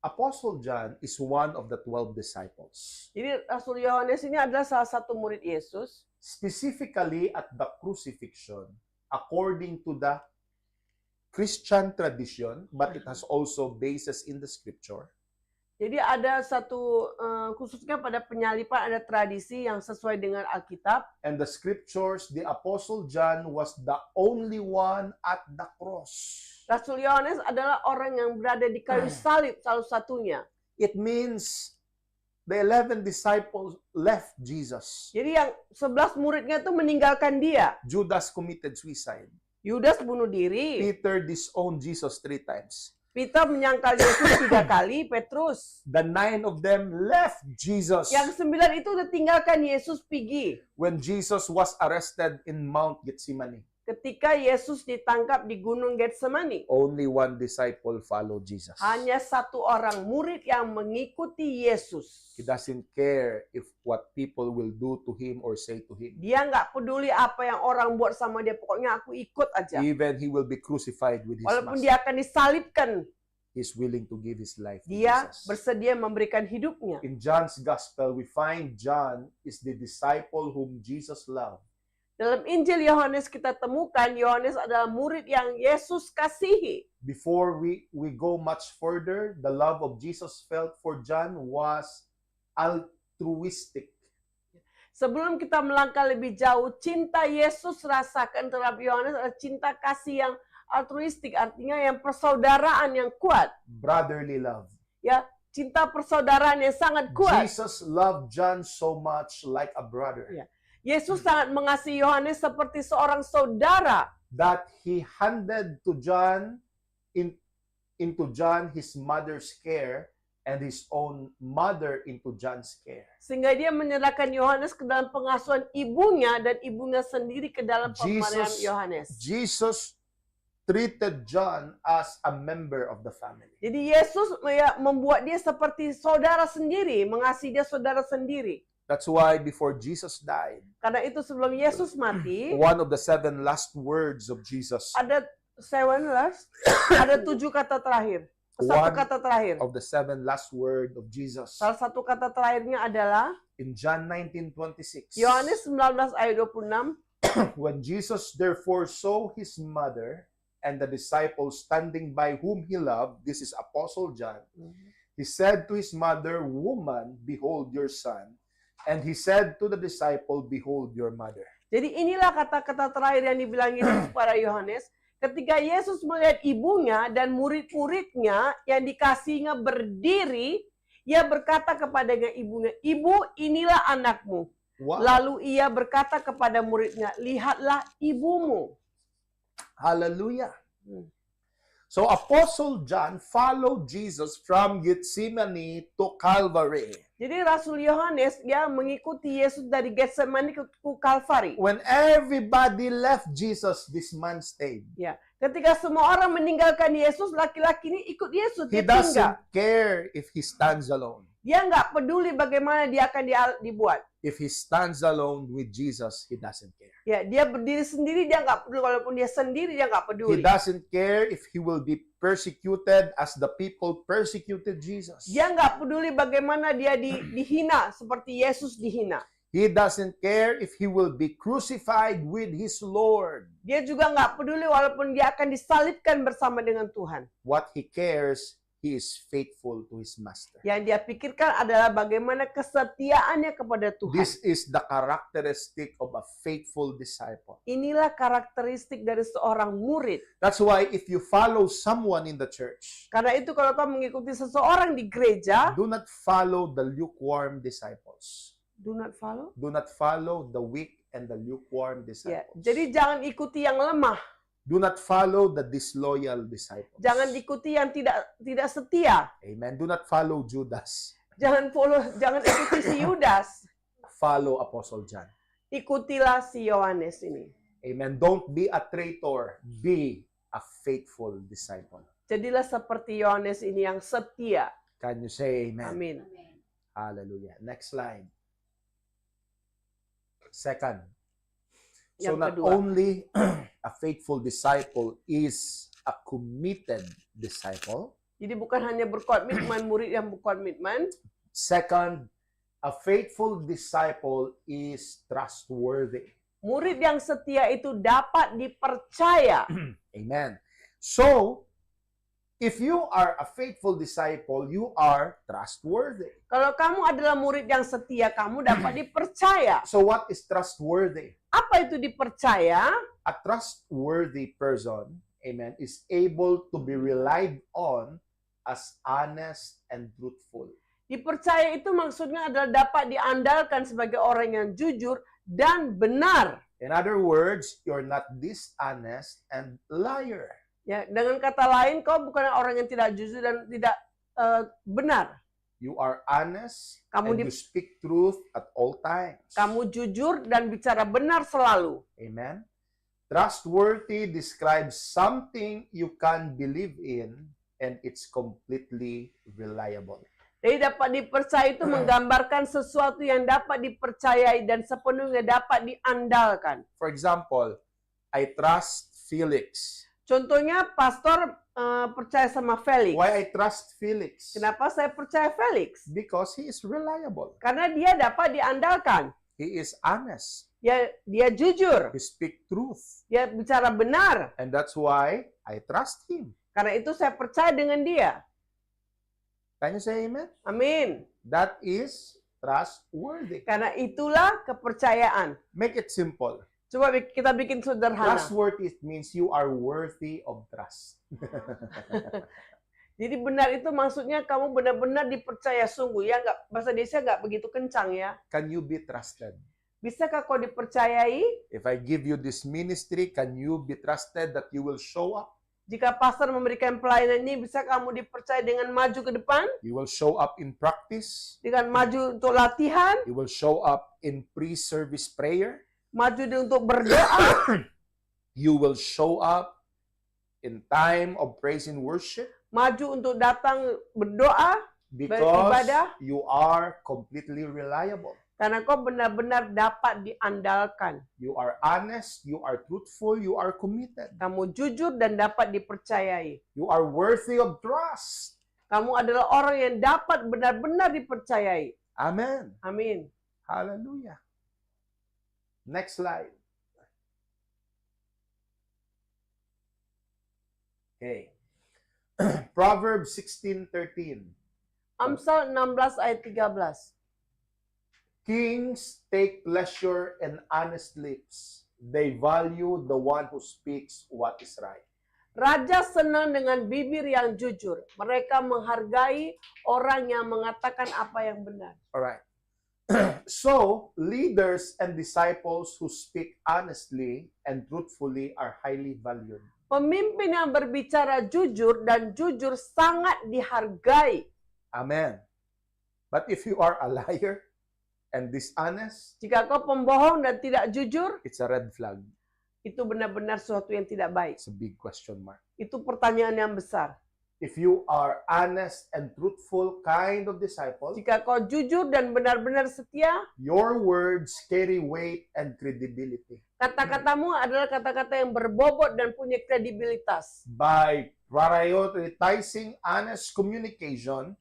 Apostle John is one of the 12 disciples. Jadi Rasul Yohanes ini adalah salah satu murid Yesus. Specifically at the crucifixion, according to the Christian tradition, but it has also basis in the scripture. Jadi ada satu, khususnya pada penyalipan ada tradisi yang sesuai dengan Alkitab. And the scriptures, the Apostle John was the only one at the cross. Rasul Yohanes adalah orang yang berada di kayu salib satu-satunya. It means the 11 disciples left Jesus. Jadi yang 11 muridnya itu meninggalkan dia. Judas committed suicide. Yudas bunuh diri. Peter disowned Jesus 3 times. Peter menyangkal Yesus 3 kali. Petrus. The 9 of them left Jesus. Yang 9 itu udah tinggalkan Yesus pergi. When Jesus was arrested in Mount Gethsemane, Ketika Yesus ditangkap di Gunung Getsemani. only one disciple followed Jesus. Hanya satu orang murid yang mengikuti Yesus. He doesn't care if what people will do to him or say to him. Dia nggak peduli apa yang orang buat sama dia. Pokoknya aku ikut aja. Even he will be crucified with his Walaupun master. dia akan disalibkan, He's willing to give his life to dia Jesus. bersedia memberikan hidupnya. In John's gospel, we find John is the disciple whom Jesus loved. Dalam Injil Yohanes kita temukan Yohanes adalah murid yang Yesus kasihi. Before we go much further, the love of Jesus felt for John was altruistic. Sebelum kita melangkah lebih jauh, cinta Yesus rasakan terhadap Yohanes adalah cinta kasih yang altruistik, artinya yang persaudaraan yang kuat. Brotherly love. Ya, cinta persaudaraan yang sangat kuat. Jesus loved John so much like a brother Ya. Yesus sangat mengasihi Yohanes seperti seorang saudara. that he handed to John into John his mother's care and his own mother into John's care. Sehingga dia menyerahkan Yohanes ke dalam pengasuhan ibunya dan ibunya sendiri ke dalam pemeliharaan Yohanes. Jesus treated John as a member of the family. Jadi Yesus membuat dia seperti saudara sendiri, mengasihi dia saudara sendiri. That's why before Jesus died, Karena itu sebelum Yesus mati, one of the 7 last words of Jesus, ada 7 kata terakhir. Satu One kata terakhir. of the 7 last word of Jesus Salah satu kata terakhirnya adalah in John 19:26. Yohanes 19 ayat 26. When Jesus therefore saw his mother and the disciples standing by whom he loved, this is Apostle John, he said to his mother, "Woman, behold your son." And he said to the disciple, "Behold your mother." Jadi inilah kata-kata terakhir yang dibilang Yesus kepada Yohanes. Ketika Yesus melihat ibunya dan murid-muridnya yang dikasihnya berdiri, ia berkata kepada ibunya, "Ibu, inilah anakmu." Wow. Lalu ia berkata kepada muridnya, "Lihatlah ibumu." Hallelujah. So Apostle John followed Jesus from Gethsemane to Calvary. Jadi Rasul Yohanes dia mengikuti Yesus dari Getsemani ke Kalvari. When everybody left Jesus, this man stayed. Ya, ketika semua orang meninggalkan Yesus, laki-laki ini ikut Yesus. He Dia tinggal. doesn't care if he stands alone. Dia nggak peduli bagaimana dia akan dibuat. If he stands alone with Jesus, he doesn't care. Ya, dia berdiri sendiri dia nggak peduli. Walaupun dia sendiri dia nggak He peduli. doesn't care if he will be persecuted as the people persecuted Jesus. Dia nggak peduli bagaimana dia dihina seperti Yesus dihina. He doesn't care if he will be crucified with his Lord. Dia juga nggak peduli walaupun dia akan disalibkan bersama dengan Tuhan. What he cares, he is faithful to his master. Yang dia pikirkan adalah bagaimana kesetiaannya kepada Tuhan. This is the characteristic of a faithful disciple. Inilah karakteristik dari seorang murid. That's why if you follow someone in the church, Karena itu kalau kau mengikuti seseorang di gereja, do not follow the lukewarm disciples. do not follow. Do not follow the weak and the lukewarm Ya, disciples. jadi jangan ikuti yang lemah. Do not follow the disloyal disciples. Jangan ikuti yang tidak setia. Amen. Do not follow Judas. Jangan ikuti si Yudas. Follow Apostle John. Ikutilah si Yohanes ini. Amen. Don't be a traitor. Be a faithful disciple. Jadilah seperti Yohanes ini yang setia. Can you say amen? Amin. Hallelujah. Next slide. Second. So Yang not kedua. only a faithful disciple is a committed disciple. Jadi bukan hanya berkomitmen, murid yang berkomitmen. Second, a faithful disciple is trustworthy. Murid yang setia itu dapat dipercaya. Amen. So, if you are a faithful disciple, you are trustworthy. Kalau kamu adalah murid yang setia, kamu dapat dipercaya. So, what is trustworthy? Apa itu dipercaya? A trustworthy person, amen, is able to be relied on as honest and truthful. Dipercaya itu maksudnya adalah dapat diandalkan sebagai orang yang jujur dan benar. In other words, you're not dishonest and liar. Ya, dengan kata lain, kau bukan orang yang tidak jujur dan tidak benar. You are honest Kamu and you speak truth at all times. Kamu jujur dan bicara benar selalu. Amen. Trustworthy describes something you can believe in and it's completely reliable. Jadi dapat dipercaya itu menggambarkan sesuatu yang dapat dipercayai dan sepenuhnya dapat diandalkan. For example, I trust Felix. Contohnya, pastor percaya sama Felix. Why I trust Felix? Kenapa saya percaya Felix? Because he is reliable. Karena dia dapat diandalkan. He is honest. Dia jujur. He speak truth. Dia bicara benar. And that's why I trust him. Karena itu saya percaya dengan dia. Can you say amen? Amin. That is trustworthy. Karena itulah kepercayaan. Make it simple. Coba kita bikin sederhana. Trustworthy means you are worthy of trust. Jadi benar itu maksudnya kamu benar-benar dipercaya sungguh. Ya, nggak, bahasa Indonesia nggak begitu kencang ya. Can you be trusted? Bisakah kau dipercayai? If I give you this ministry, can you be trusted that you will show up? Jika pastor memberikan pelayanan ini, bisa kamu dipercaya dengan maju ke depan? You will show up in practice. Dengan maju untuk latihan? You will show up in pre-service prayer. Maju untuk berdoa? You will show up in time of praise and worship. Maju untuk datang berdoa? Because Beribadah. you are completely reliable. Karena kau benar-benar dapat diandalkan. You are honest, you are truthful, you are committed. Kamu jujur dan dapat dipercayai. You are worthy of trust. Kamu adalah orang yang dapat benar-benar dipercayai. Amen. Amin. Hallelujah. Next slide. Okay. Proverbs 16:13. Amsal 16 ayat 13. Kings take pleasure in honest lips. They value the one who speaks what is right. Raja senang dengan bibir yang jujur. Mereka menghargai orang yang mengatakan apa yang benar. All right. So, leaders and disciples who speak honestly and truthfully are highly valued. Pemimpin yang berbicara jujur dan jujur sangat dihargai. Amen. But if you are a liar and dishonest, Jika kau pembohong dan tidak jujur, it's a red flag. itu benar-benar sesuatu yang tidak baik. It's a big question mark. Itu pertanyaan yang besar. If you are honest and truthful kind of disciple, Jika kau jujur dan benar-benar setia, your words carry weight and credibility. kata-katamu adalah kata-kata yang berbobot dan punya kredibilitas. By prioritizing honest communication,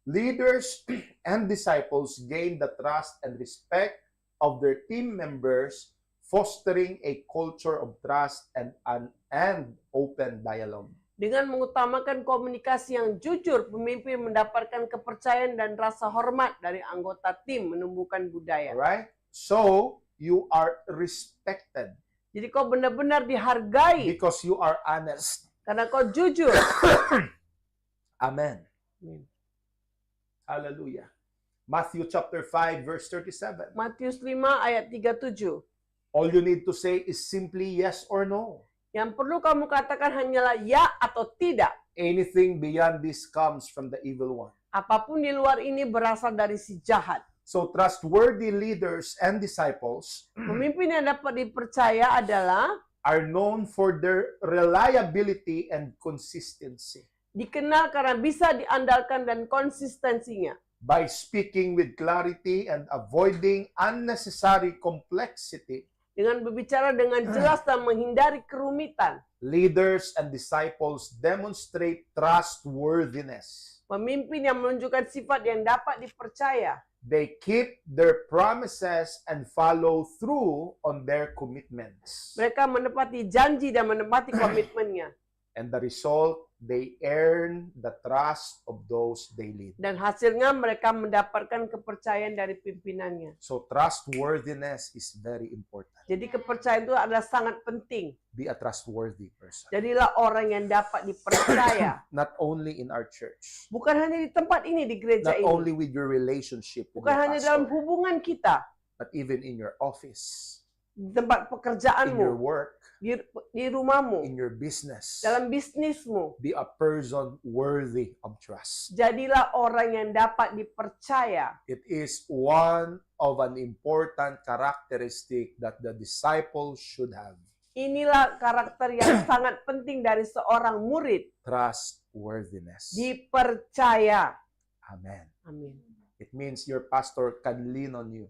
leaders and disciples gain the trust and respect of their team members, fostering a culture of trust and open dialogue. Dengan mengutamakan komunikasi yang jujur, pemimpin mendapatkan kepercayaan dan rasa hormat dari anggota tim, menumbuhkan budaya. Alright? So, you are respected Jadi kau benar-benar dihargai because you are honest. karena kau jujur. Amen. Hallelujah. Matthew chapter 5 verse 37. Matius 5 ayat 37. All you need to say is simply yes or no. Yang perlu kamu katakan hanyalah ya atau tidak. Anything beyond this comes from the evil one. Apapun di luar ini berasal dari si jahat. So trustworthy leaders and disciples Pemimpin yang dapat dipercaya adalah are known for their reliability and consistency. dikenal karena bisa diandalkan dan konsistensinya. By speaking with clarity and avoiding unnecessary complexity, Dengan berbicara dengan jelas dan menghindari kerumitan. leaders and disciples demonstrate trustworthiness. Pemimpin yang menunjukkan sifat yang dapat dipercaya. They keep their promises and follow through on their commitments. Mereka menepati janji dan menepati komitmennya. And the result, they earn the trust of those they lead. Dan hasilnya mereka mendapatkan kepercayaan dari pimpinannya. So trustworthiness is very important. Jadi kepercayaan itu adalah sangat penting. Be a trustworthy person. Jadilah orang yang dapat dipercaya. Not only in our church, Bukan hanya di tempat ini, di gereja not ini. only with your relationship with Bukan your hanya dalam pastor, hubungan kita. but even in your office, Di tempat in your pekerjaanmu. work, Di rumahmu. in your business. Dalam bisnismu. Be a person worthy of trust. Jadilah orang yang dapat dipercaya. It is one of an important characteristic that the disciple should have. Inilah karakter yang sangat penting dari seorang murid. Trustworthiness. Dipercaya. Amen. Amin. It means your pastor can lean on you.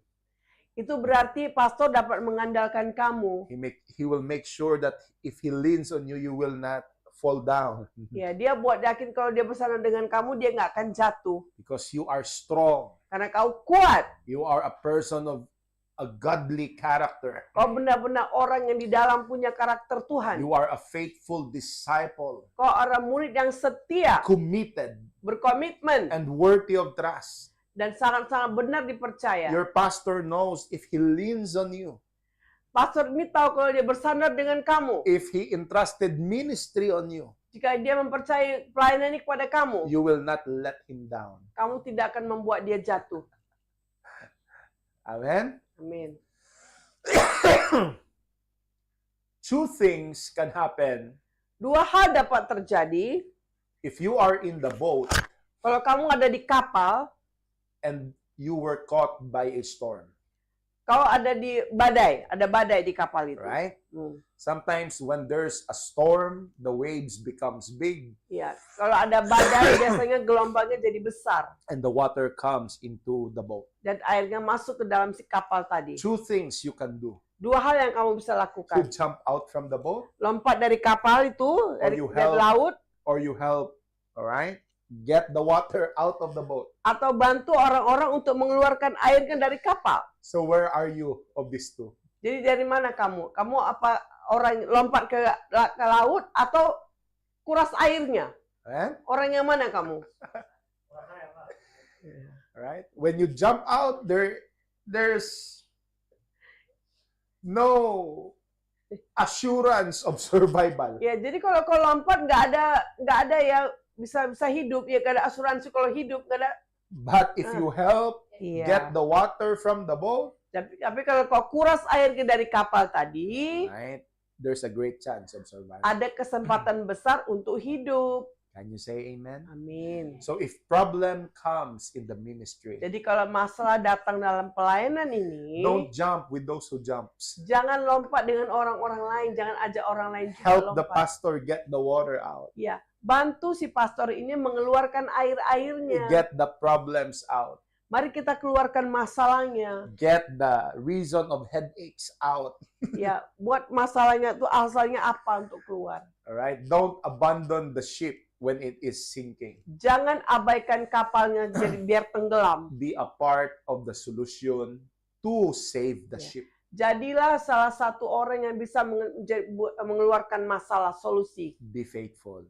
Itu berarti pastor dapat mengandalkan kamu. He will make sure that if he leans on you, you will not fall down. Ya, dia buat yakin kalau dia bersama dengan kamu, dia nggak akan jatuh. Because you are strong. Karena kau kuat. You are a person of a godly character. Kau benar-benar orang yang di dalam punya karakter Tuhan. You are a faithful disciple, Kau orang murid yang setia, committed, berkomitmen, and worthy of trust. dan sangat-sangat benar dipercaya. Your pastor knows if he leans on you, Pastor ini tahu kalau dia bersandar dengan kamu. if he entrusted ministry on you, Jika dia mempercayai pelayanan ini kepada kamu, you will not let him down. kamu tidak akan membuat dia jatuh. Amen? Amin. Two things can happen Dua hal dapat terjadi if you are in the boat kalau kamu ada di kapal, and you were caught by a storm, kau ada di badai, ada badai di kapal itu. right? Hmm. Sometimes when there's a storm, the waves becomes big Ya, kalau ada badai biasanya gelombangnya jadi besar and the water comes into the boat. dan airnya masuk ke dalam si kapal tadi. Two things you can do. Dua hal yang kamu bisa You lakukan. jump out from the boat, Lompat dari kapal itu, dari you dari help. laut, or you help, all right? Get the water out of the boat. atau bantu orang-orang untuk mengeluarkan airnya dari kapal. So where are you of these two? Jadi dari mana kamu? Kamu apa orang lompat ke laut atau kuras airnya? Eh? Orang yang mana kamu? All right? When you jump out, there's no assurance of survival. Ya, jadi kalau kau lompat nggak ada yang bisa hidup, ya nggak ada asuransi kalau hidup, nggak ada. But if you help Iya. get the water from the boat, Tapi kalau kau kuras airnya dari kapal tadi, right? there's a great chance of survival. Ada kesempatan besar untuk hidup. Can you say amen? Amin. So if problem comes in the ministry, Jadi kalau masalah datang dalam pelayanan ini, don't jump with those who jumps. jangan lompat dengan orang-orang lain, jangan ajak orang lain juga Help the lompat. pastor get the water out. Ya, bantu si pastor ini mengeluarkan air-airnya. Get the problems out. Mari kita keluarkan masalahnya. Get the reason of headaches out. Ya, buat masalahnya itu asalnya apa untuk keluar. All right? Don't abandon the ship when it is sinking. Jangan abaikan kapalnya jadi biar tenggelam. Be a part of the solution to save the Yeah. ship. Jadilah salah satu orang yang bisa mengeluarkan masalah, solusi. Be faithful.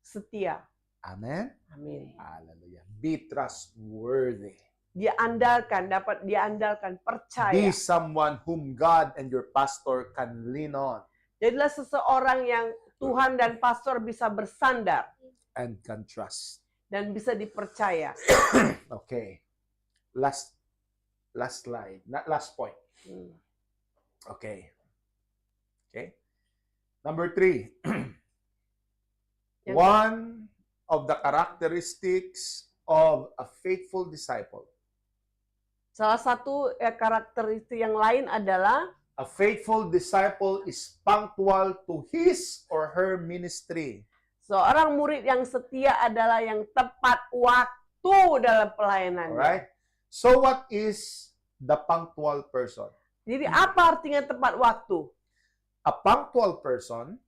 Setia. Amen. Amin. Hallelujah. Be trustworthy. Dapat diandalkan, percaya. Be someone whom God and your pastor can lean on Jadilah seseorang yang Tuhan dan pastor bisa bersandar and can trust. dan bisa dipercaya. Okay. Last slide. Not last point. Hmm. Okay. Okay. Number 3. Yang- One of the characteristics of a faithful disciple. Salah satu karakteristik yang lain adalah A faithful disciple is punctual to his or her ministry. seorang murid yang setia adalah yang tepat waktu dalam pelayanannya. Alright? So what is the punctual person? Jadi apa artinya tepat waktu? A punctual person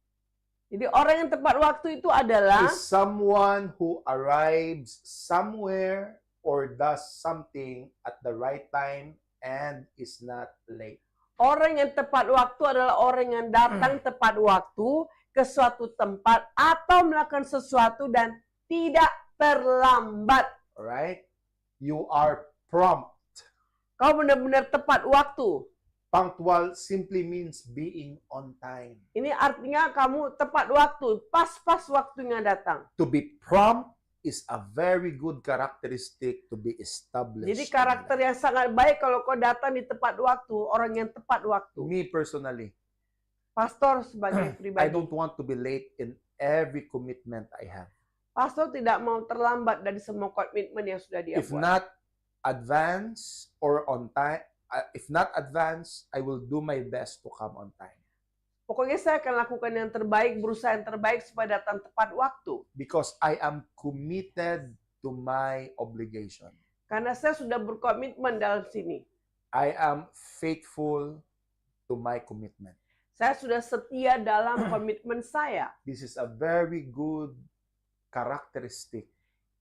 Jadi orang yang tepat waktu itu adalah is someone who arrives somewhere or does something at the right time and is not late. orang yang tepat waktu adalah orang yang datang tepat waktu ke suatu tempat atau melakukan sesuatu dan tidak terlambat. Alright? You are prompt. Kau benar-benar tepat waktu. Punctual simply means being on time. Ini artinya kamu tepat waktu, pas-pas waktunya datang. To be prompt is a very good characteristic to be established. Jadi in karakter life. yang sangat baik kalau kau datang di tepat waktu, orang yang tepat waktu. Me personally, Pastor sebagai I pribadi, don't want to be late in every commitment I have. pastor tidak mau terlambat dari semua komitmen yang sudah dia If buat. not advance or on time, if not advance, I will do my best to come on time. Pokoknya saya akan lakukan yang terbaik, berusaha yang terbaik supaya datang tepat waktu. Because I am committed to my obligation. Karena saya sudah berkomitmen dalam sini. I am faithful to my commitment. Saya sudah setia dalam komitmen saya. This is a very good characteristic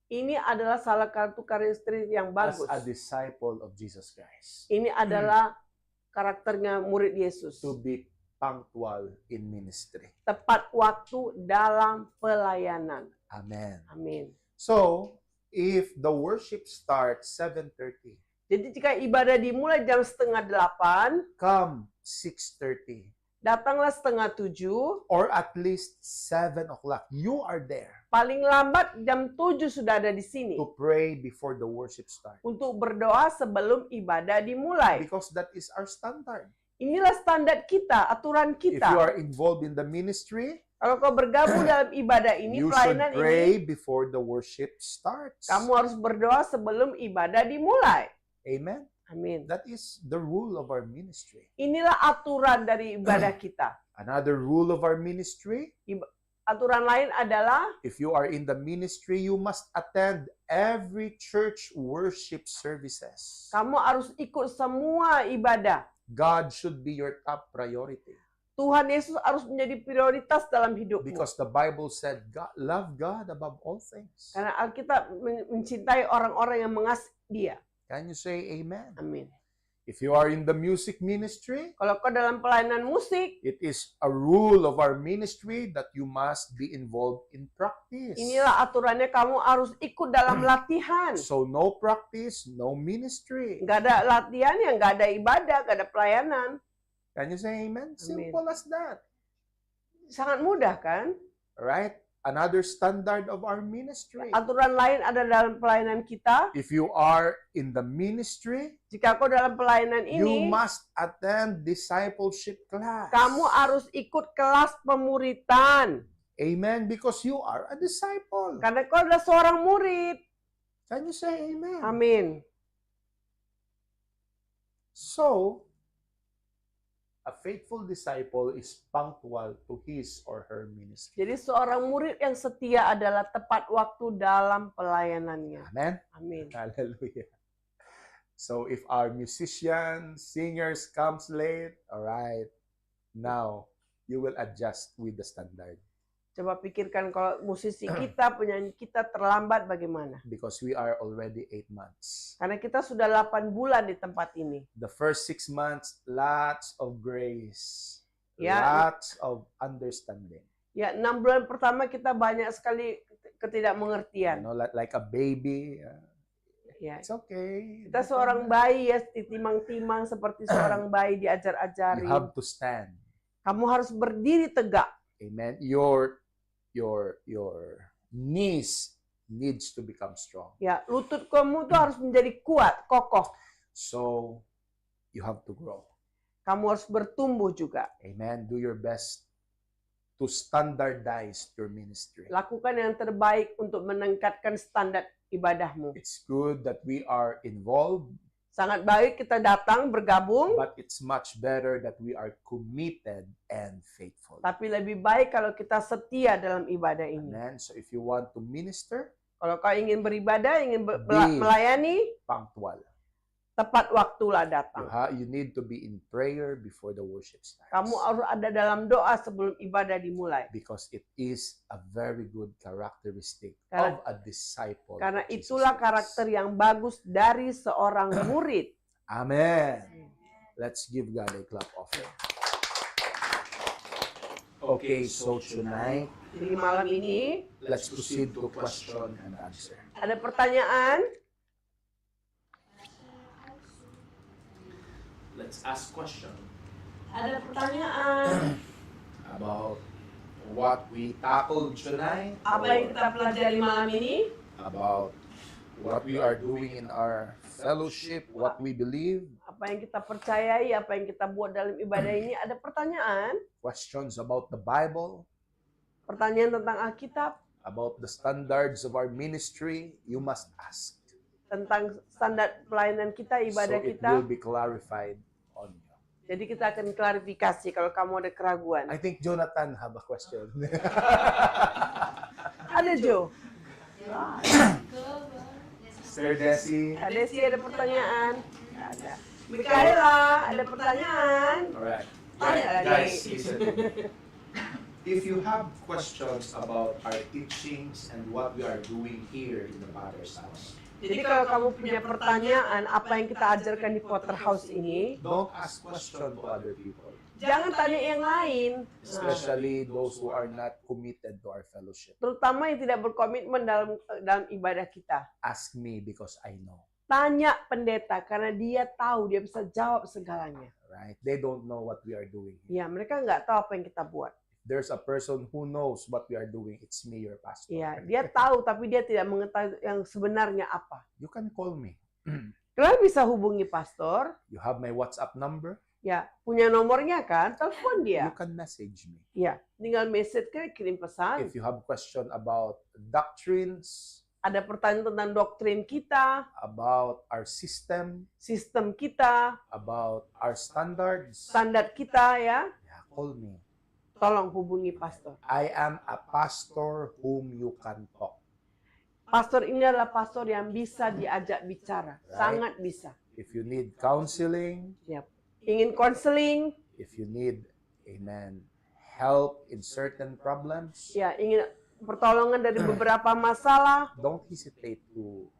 Ini adalah salah satu karakteristik yang as bagus. a disciple of Jesus Christ. Ini adalah karakternya murid Yesus. To be punctual in ministry. Tepat waktu dalam pelayanan. Amen. Amin. So, if the worship starts 7:30, Jadi jika ibadah dimulai jam 7:30, come 6:30 datanglah 6:30, or at least 7 o'clock. You are there paling lambat jam 7 sudah ada di sini. to pray before the worship starts. Untuk berdoa sebelum ibadah dimulai. Because that is our standard. Inilah standar kita, aturan If you kita. are involved in the ministry, Kalau kau bergabung dalam ibadah ini, you should pelayanan pray ini, before the worship starts. kamu harus berdoa sebelum ibadah dimulai. Amen. Amin. That is the rule of our ministry. Inilah aturan dari ibadah kita. Another rule of our ministry, Aturan lain adalah if you are in the ministry, you must attend every church worship services. kamu harus ikut semua ibadah. God should be your top priority. Tuhan Yesus harus menjadi prioritas dalam hidupmu. Because the Bible said, God, love God above all things. Karena Alkitab mencintai orang-orang yang mengasihi Dia. Can you say amen? Amin. If you are in the music ministry, Kalau kau dalam pelayanan musik, it is a rule of our ministry that you must be involved in practice. inilah aturannya, kamu harus ikut dalam latihan. So no practice, no ministry. Nggak ada latihan, ya nggak ada ibadah, nggak ada pelayanan. Can you say amen? Simple as that. Sangat mudah kan? Right? another standard of our ministry. Aturan lain ada dalam pelayanan kita. If you are in the ministry, Jika kau dalam pelayanan you ini, must attend discipleship class. kamu harus ikut kelas pemuritan. Amen. Because you are a disciple. Karena kau adalah seorang murid. Can you say amen? Amin. So, a faithful disciple is punctual to his or her ministry. Jadi seorang murid yang setia adalah tepat waktu dalam pelayanannya. Amen. Amin. Hallelujah. So if our musicians, singers comes late, all right, now you will adjust with the standard Coba pikirkan kalau musisi kita, penyanyi kita terlambat bagaimana? because we are already 8 months. Karena kita sudah 8 bulan di tempat ini. The first 6 months, lots of grace, Ya. lots of understanding. Ya, 6 bulan pertama kita banyak sekali You ketidakmengertian. know, like a baby, Ya. it's okay. Kita seorang bayi ya, ditimang-timang seperti seorang bayi You diajar-ajari. have to stand. Kamu harus berdiri tegak. Amen. Your knees needs to become strong. Ya, lutut kamu tuh harus menjadi kuat, kokoh. So you have to grow. Kamu harus bertumbuh juga. Amen. Do your best to standardize your ministry. Lakukan yang terbaik untuk meningkatkan standar ibadahmu. It's good that we are involved, Sangat baik kita datang bergabung, but it's much better that we are committed and faithful. tapi lebih baik kalau kita setia dalam ibadah ini. Amen. So if you want to minister, Kalau kau ingin beribadah, ingin Be melayani, punctual. tepat waktulah datang. You need to be in prayer before the worship starts. Kamu harus ada dalam doa sebelum ibadah dimulai. Because it is a very good characteristic Karena- of a disciple. Karena of Jesus itulah Christ. karakter yang bagus dari seorang murid. Amen. Let's give God a clap offering. Okay, so tonight, Jadi malam ini let's proceed to question and answer. ada pertanyaan. Let's ask question Ada pertanyaan. about what we tackled tonight, Apa yang kita pelajari malam ini? about what we are doing in our fellowship, what we believe, Apa yang kita percayai, apa yang kita buat dalam ibadah ini? Ada pertanyaan. questions about the Bible, Pertanyaan tentang Alkitab, about the standards of our ministry, you must ask. tentang standar pelayanan kita, ibadah So it kita. will be clarified on you. Jadi kita akan klarifikasi kalau kamu ada keraguan. I think Jonathan have a question. Ada Jo? Sir Desi. Ada sih ada pertanyaan? Ada. Mikaela, ada pertanyaan? Alright. Tanya lagi. Guys, listen. If you have questions about our teachings and what we are doing here in the Father's house, Jadi kalau kamu punya pertanyaan apa yang kita ajarkan di Potterhouse ini, don't ask questions to other people, jangan tanya yang lain. especially those who are not committed to our fellowship. Terutama yang tidak berkomitmen dalam ibadah kita. Ask me because I know, Tanya pendeta karena dia tahu, dia bisa jawab segalanya. right? They don't know what we are doing here. Ya, mereka nggak tahu apa yang kita buat. There's a person who knows what we are doing. It's me, your pastor. Ya, dia tahu tapi dia tidak mengetahui yang sebenarnya apa. You can call me. Kalian bisa hubungi pastor, You have my WhatsApp number. ya, punya nomornya kan, telepon You dia. can message me. Ya, tinggal message kirim pesan. If you have question about doctrines, Ada pertanyaan tentang doktrin kita, about our system, sistem kita, about our standards, standar kita ya. yeah, call me. Tolong hubungi pastor. I am a pastor whom you can talk. Pastor ini adalah pastor yang bisa diajak bicara, Right. sangat bisa. If you need counseling, Ingin konseling, if you need, amen, help in certain problems, ya, ingin pertolongan dari beberapa masalah, don't hesitate to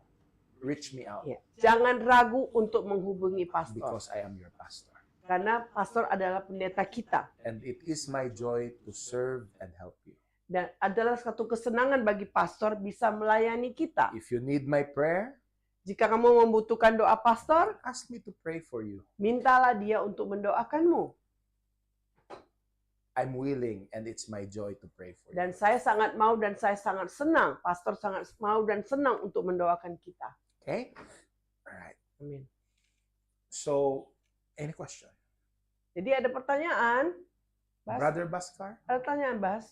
reach me out ya, jangan ragu untuk menghubungi pastor. because I am your pastor. Karena pastor adalah pendeta kita. And it is my joy to serve and help you. Dan adalah satu kesenangan bagi pastor bisa melayani kita. If you need my prayer, Jika kamu membutuhkan doa pastor, ask me to pray for you. mintalah dia untuk mendoakanmu. I'm willing and it's my joy to pray for you. Dan saya sangat mau dan saya sangat senang, pastor sangat mau dan senang untuk mendoakan kita. Okay? All right. Amin. So, any question? Jadi ada pertanyaan? Bas? Brother Baskar? Ada pertanyaan, Bas?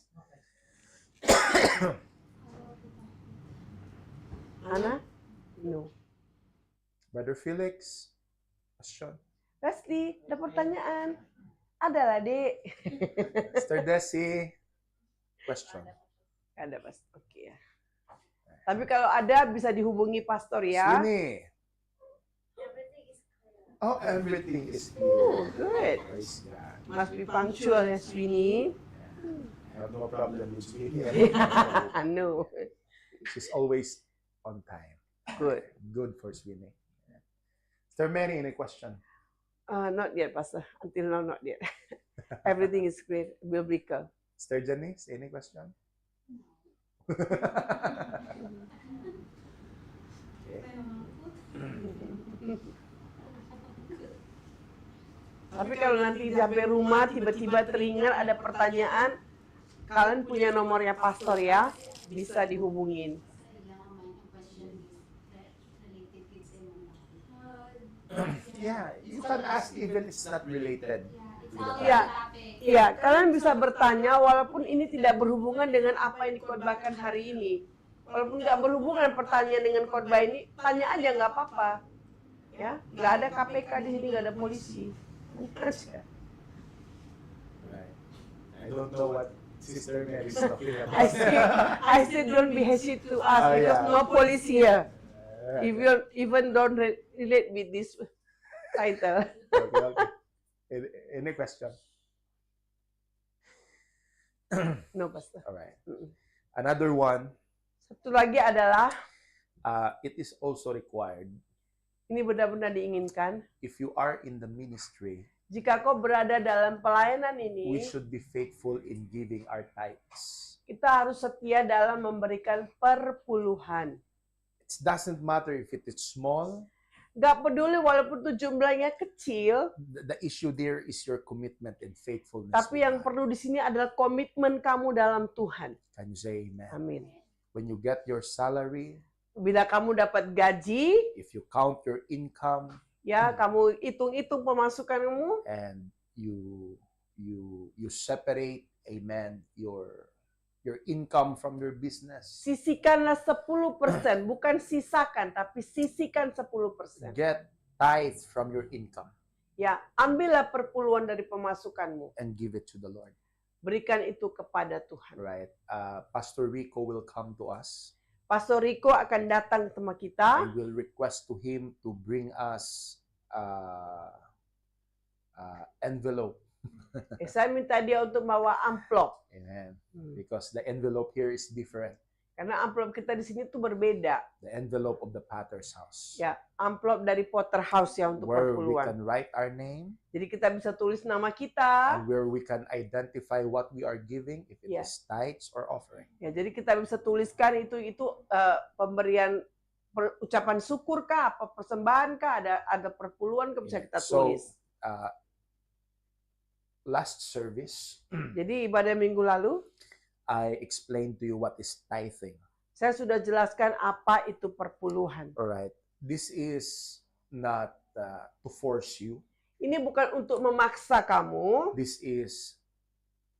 Ana? No. Brother Felix? Question? Leslie, ada pertanyaan? Adalah, Dek. Sister Desi? Question? Ada, Bas. Oke ya. Tapi kalau ada bisa dihubungi pastor ya. Sweeney? Oh, everything is clear. Oh, good. Praise God. Must be punctual ya, Sweeney. I have no problem with Sweeney. No. She's always on time. Good. Good for Sweeney. Sister Mary, any question? Not yet, Pastor. Until now, not yet. Everything is great, biblical. Sister Janice, any question? Tapi kalau nanti sampai rumah tiba-tiba teringat ada pertanyaan, kalian punya nomornya pastor ya, bisa dihubungin. Yeah, you can ask even it's not related. Iya, iya, kalian bisa bertanya walaupun ini tidak berhubungan dengan apa yang dikhotbahkan hari ini. Walaupun nggak berhubungan pertanyaan dengan khotbah ini, tanya aja nggak apa-apa. Ya, nggak ada KPK di sini, nggak ada polisi. Right. I don't know what Sister Mary is talking about. I said don't be hesitant to ask Oh, because yeah. no police here. Right. If you even don't relate with this title. Okay. Any question? No, Pastor. All right. Mm-mm. Another one, Satu lagi adalah, it is also required ini benar-benar diinginkan, if you are in the ministry, jika kau berada dalam pelayanan we ini, should be faithful in giving our tithes. kita harus setia dalam memberikan perpuluhan. It doesn't matter if it is small. Gak peduli walaupun itu jumlahnya kecil, The issue there is your commitment and faithfulness. tapi with yang God. perlu di sini adalah komitmen kamu dalam Tuhan. Can you say amen? Amin. When you get your salary, Bila kamu dapat gaji, if you count your income ya kamu hitung-hitung pemasukanmu, and you separate, amen, your income from your business. sisihkanlah 10%, bukan sisakan, tapi sisihkan 10%. Get tithes from your income Ya, ambillah perpuluhan dari pemasukanmu. and give it to the Lord. Berikan itu kepada Tuhan. Right? Pastor Rico will come to us. Pastor Rico akan datang sama I kita. will request to him to bring us envelope. Saya minta dia untuk bawa amplop. Amen. Because the envelope here is different. Karena amplop kita di sini tuh berbeda. The envelope of the Potter's house. Ya, amplop dari Potter House ya untuk Where we perpuluhan. can write our name Jadi kita bisa tulis nama kita. and where we can identify what we are giving, if it Yeah. is tithes or offering. Ya, jadi kita bisa tuliskan itu pemberian ucapan syukur kah, apa persembahan kah, ada perpuluhan kah bisa Yeah. kita So, tulis. Last service, Jadi ibadah minggu lalu I explained to you what is tithing. saya sudah jelaskan apa itu perpuluhan. All right. This is not to force you. Ini bukan untuk memaksa kamu. This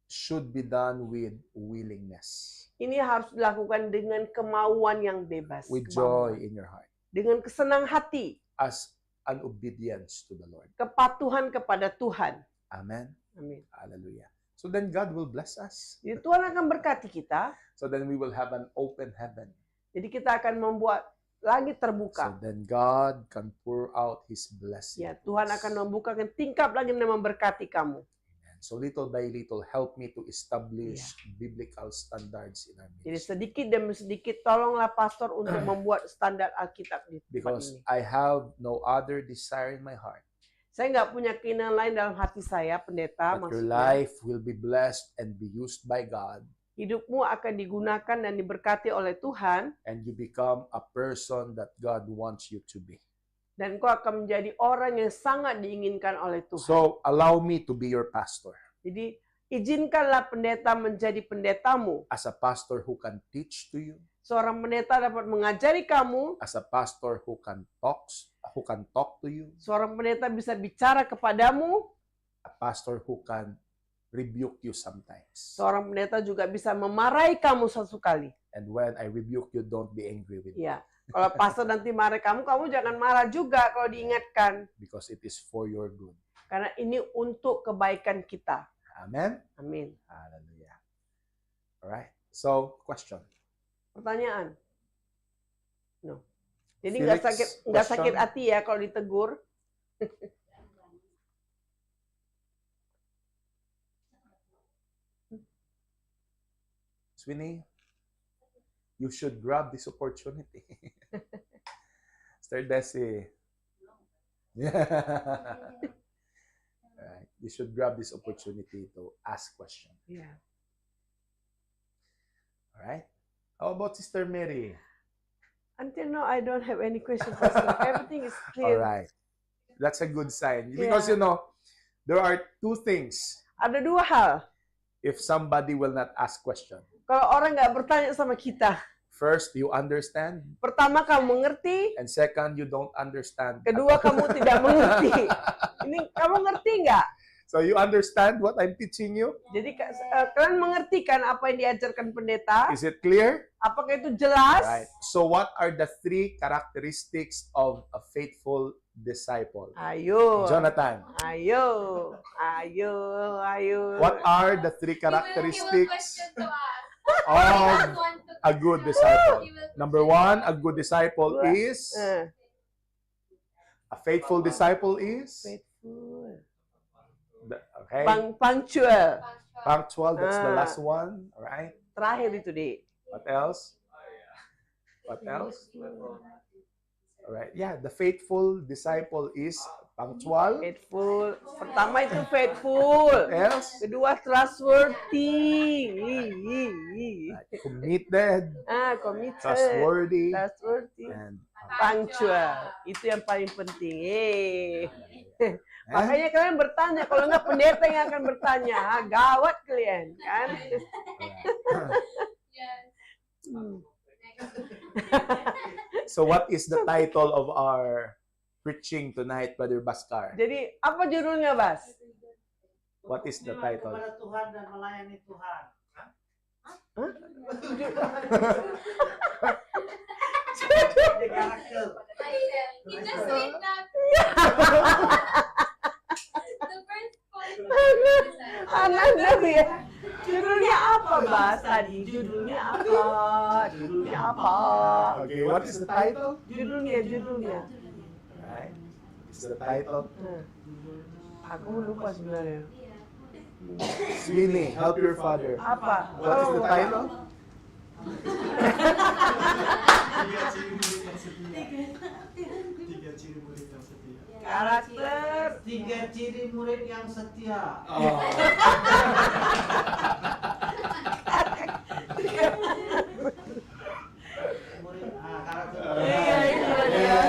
should be done with willingness, Ini harus dilakukan dengan kemauan yang bebas. with kemauan. joy in your heart, Dengan kesenang hati. as an obedience to the Lord. Kepatuhan kepada Tuhan. Amen. Amin. Hallelujah. So then God will bless us. Jadi Tuhan akan berkati kita. So then we will have an open heaven. Jadi kita akan membuat langit So terbuka. then God can pour out His blessing. Ya, Tuhan akan membukakan tingkap lagi dan memberkati kamu. Amen. So little by little, help me to establish biblical standards in our Jadi ministry. sedikit demi sedikit tolonglah pastor untuk membuat standar Alkitab di tempat Because ini. I have no other desire in my heart. Saya nggak punya keinginan lain dalam hati saya, pendeta, But your maksudnya. life will be blessed and be used by God, Hidupmu akan digunakan dan diberkati oleh Tuhan, and you become a person that God wants you to be. dan kau akan menjadi orang yang sangat diinginkan oleh Tuhan. So allow me to be your pastor. Jadi Izinkanlah pendeta menjadi pendetamu. as a pastor who can teach to you, Seorang pendeta dapat mengajari kamu. as a pastor who can talk to you, Seorang pendeta bisa bicara kepadamu. a pastor who can rebuke you sometimes. Seorang pendeta juga bisa memarahi kamu sesekali. And when I rebuke you, don't be angry with me, Ya, kalau pastor nanti marah kamu jangan marah juga kalau diingatkan. because it is for your good. Karena ini untuk kebaikan kita. Amen. Amin. Hallelujah. All right. So, question. Pertanyaan? No. Jadi Felix, nggak sakit question? hati ya kalau ditegur. Sweeney, you should grab this opportunity. Sister Desi. Right. You should grab this opportunity to ask questions. Ya. All right. How about Sister Mary? Until now, I don't have any question, Pastor. Everything is All clear. right. That's a good sign. Yeah. Because, there are two things Ada dua hal. if somebody will not ask question. Kalau orang nggak bertanya sama kita. First, you understand. Pertama, kamu mengerti. And second, you don't understand. Kedua, kamu tidak mengerti. Ini kamu ngerti nggak? So you understand what I'm teaching you? Jadi kalian mengerti kan apa yang diajarkan pendeta? Is it clear? Apakah itu jelas? Right. So what are the three characteristics of a faithful disciple? Ayo. Jonathan, Ayo. what are the three He will characteristics question to us. of a good disciple? He will Number one, a good disciple is, Eh, a faithful disciple is, faithful. okay, Punctual. punctual, that's the Ah. last one, all right? Terakhir itu, Dik. What else? What else? All right, yeah, the faithful disciple is punctual. Faithful. Pertama itu faithful. What else? Kedua trustworthy. Committed, Committed. trustworthy, Trustworthy. and Punctual. Itu yang paling penting. eh? Makanya kalian bertanya, kalau nggak pendeta yang akan bertanya, gawat kalian, kan? Yes. Hmm. So what is the title of our preaching tonight, Brother Baskar? Jadi apa judulnya, Bas? What is the Beriman title? kepada Tuhan dan melayani Tuhan. Jadi karakter. He just read that. The first point. Anak ya. Judulnya apa, Bas? Tadi judulnya apa? Judulnya apa? Okay, what is the title? Judulnya. Right. It's the title. Aku lupa sebenarnya. Sweeney, help your father. Apa? What is the title? Karakter. 3 ciri murid yang setia. Oh. Murid, karakter. Iya, iya.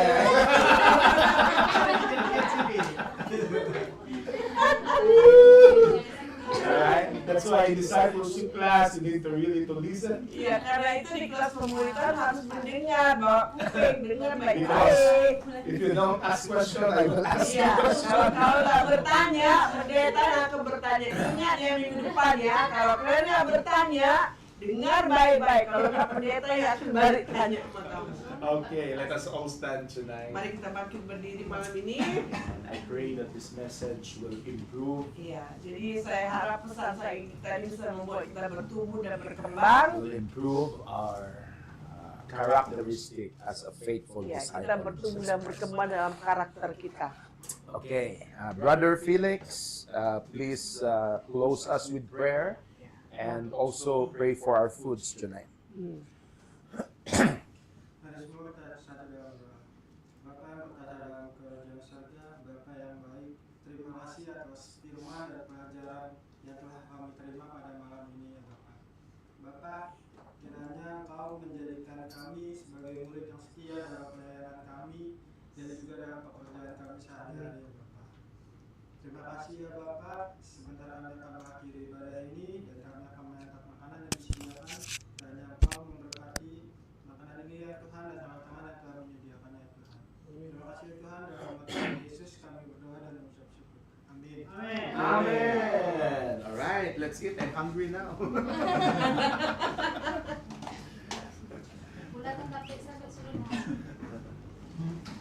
Alright, that's why in discipleship class you need to really to listen. Iya, karena itu di kelas pemuridan harus mendengar, bawa kuping, dengar Because baik-baik. if you don't ask question, I will ask you Iya, question. kalau nggak bertanya, pendeta akan bertanya. Ingat ya minggu depan ya, kalau kalian nggak bertanya, dengar baik-baik. Kalau nggak pendeta ya akan balik tanya sama kamu. Okay, let us all stand tonight. Mari kita bangkit berdiri malam ini. And I pray that this message will improve, Iya, jadi saya harap pesan saya kita ini bisa membuat kita bertumbuh dan berkembang. will improve our characteristic as a faithful Ya, kita disciple. bertumbuh dan berkembang dalam karakter kita. Okay, Brother Felix, please close us with prayer and also pray for our foods tonight. Mari semua kita satu dalam doa. Bapa yang berada dalam kerajaan surga, Bapa yang baik, terima kasih atas firman dan pelajaran yang telah kami terima pada malam ini ya Bapa. Bapa, kiranya Kau menjadikan kami sebagai murid yang setia dalam pelayanan kami dan juga dalam pekerjaan kami sehari-hari ya Bapa. Terima kasih ya Bapak, sebentar kami akan mengakhiri ibadah ini dan kami akan menyantap makanan yang disediakan dan yang Kau memberkati makanan ini ya Tuhan dan teman-teman yang telah menyediakannya ya Tuhan. Terima kasih ya Tuhan, dalam nama Tuhan Yesus kami berdoa dan mengucap syukur. Amin. Amen. All right, let's eat. I'm hungry now. Wala kang kapit sa kasunod mo.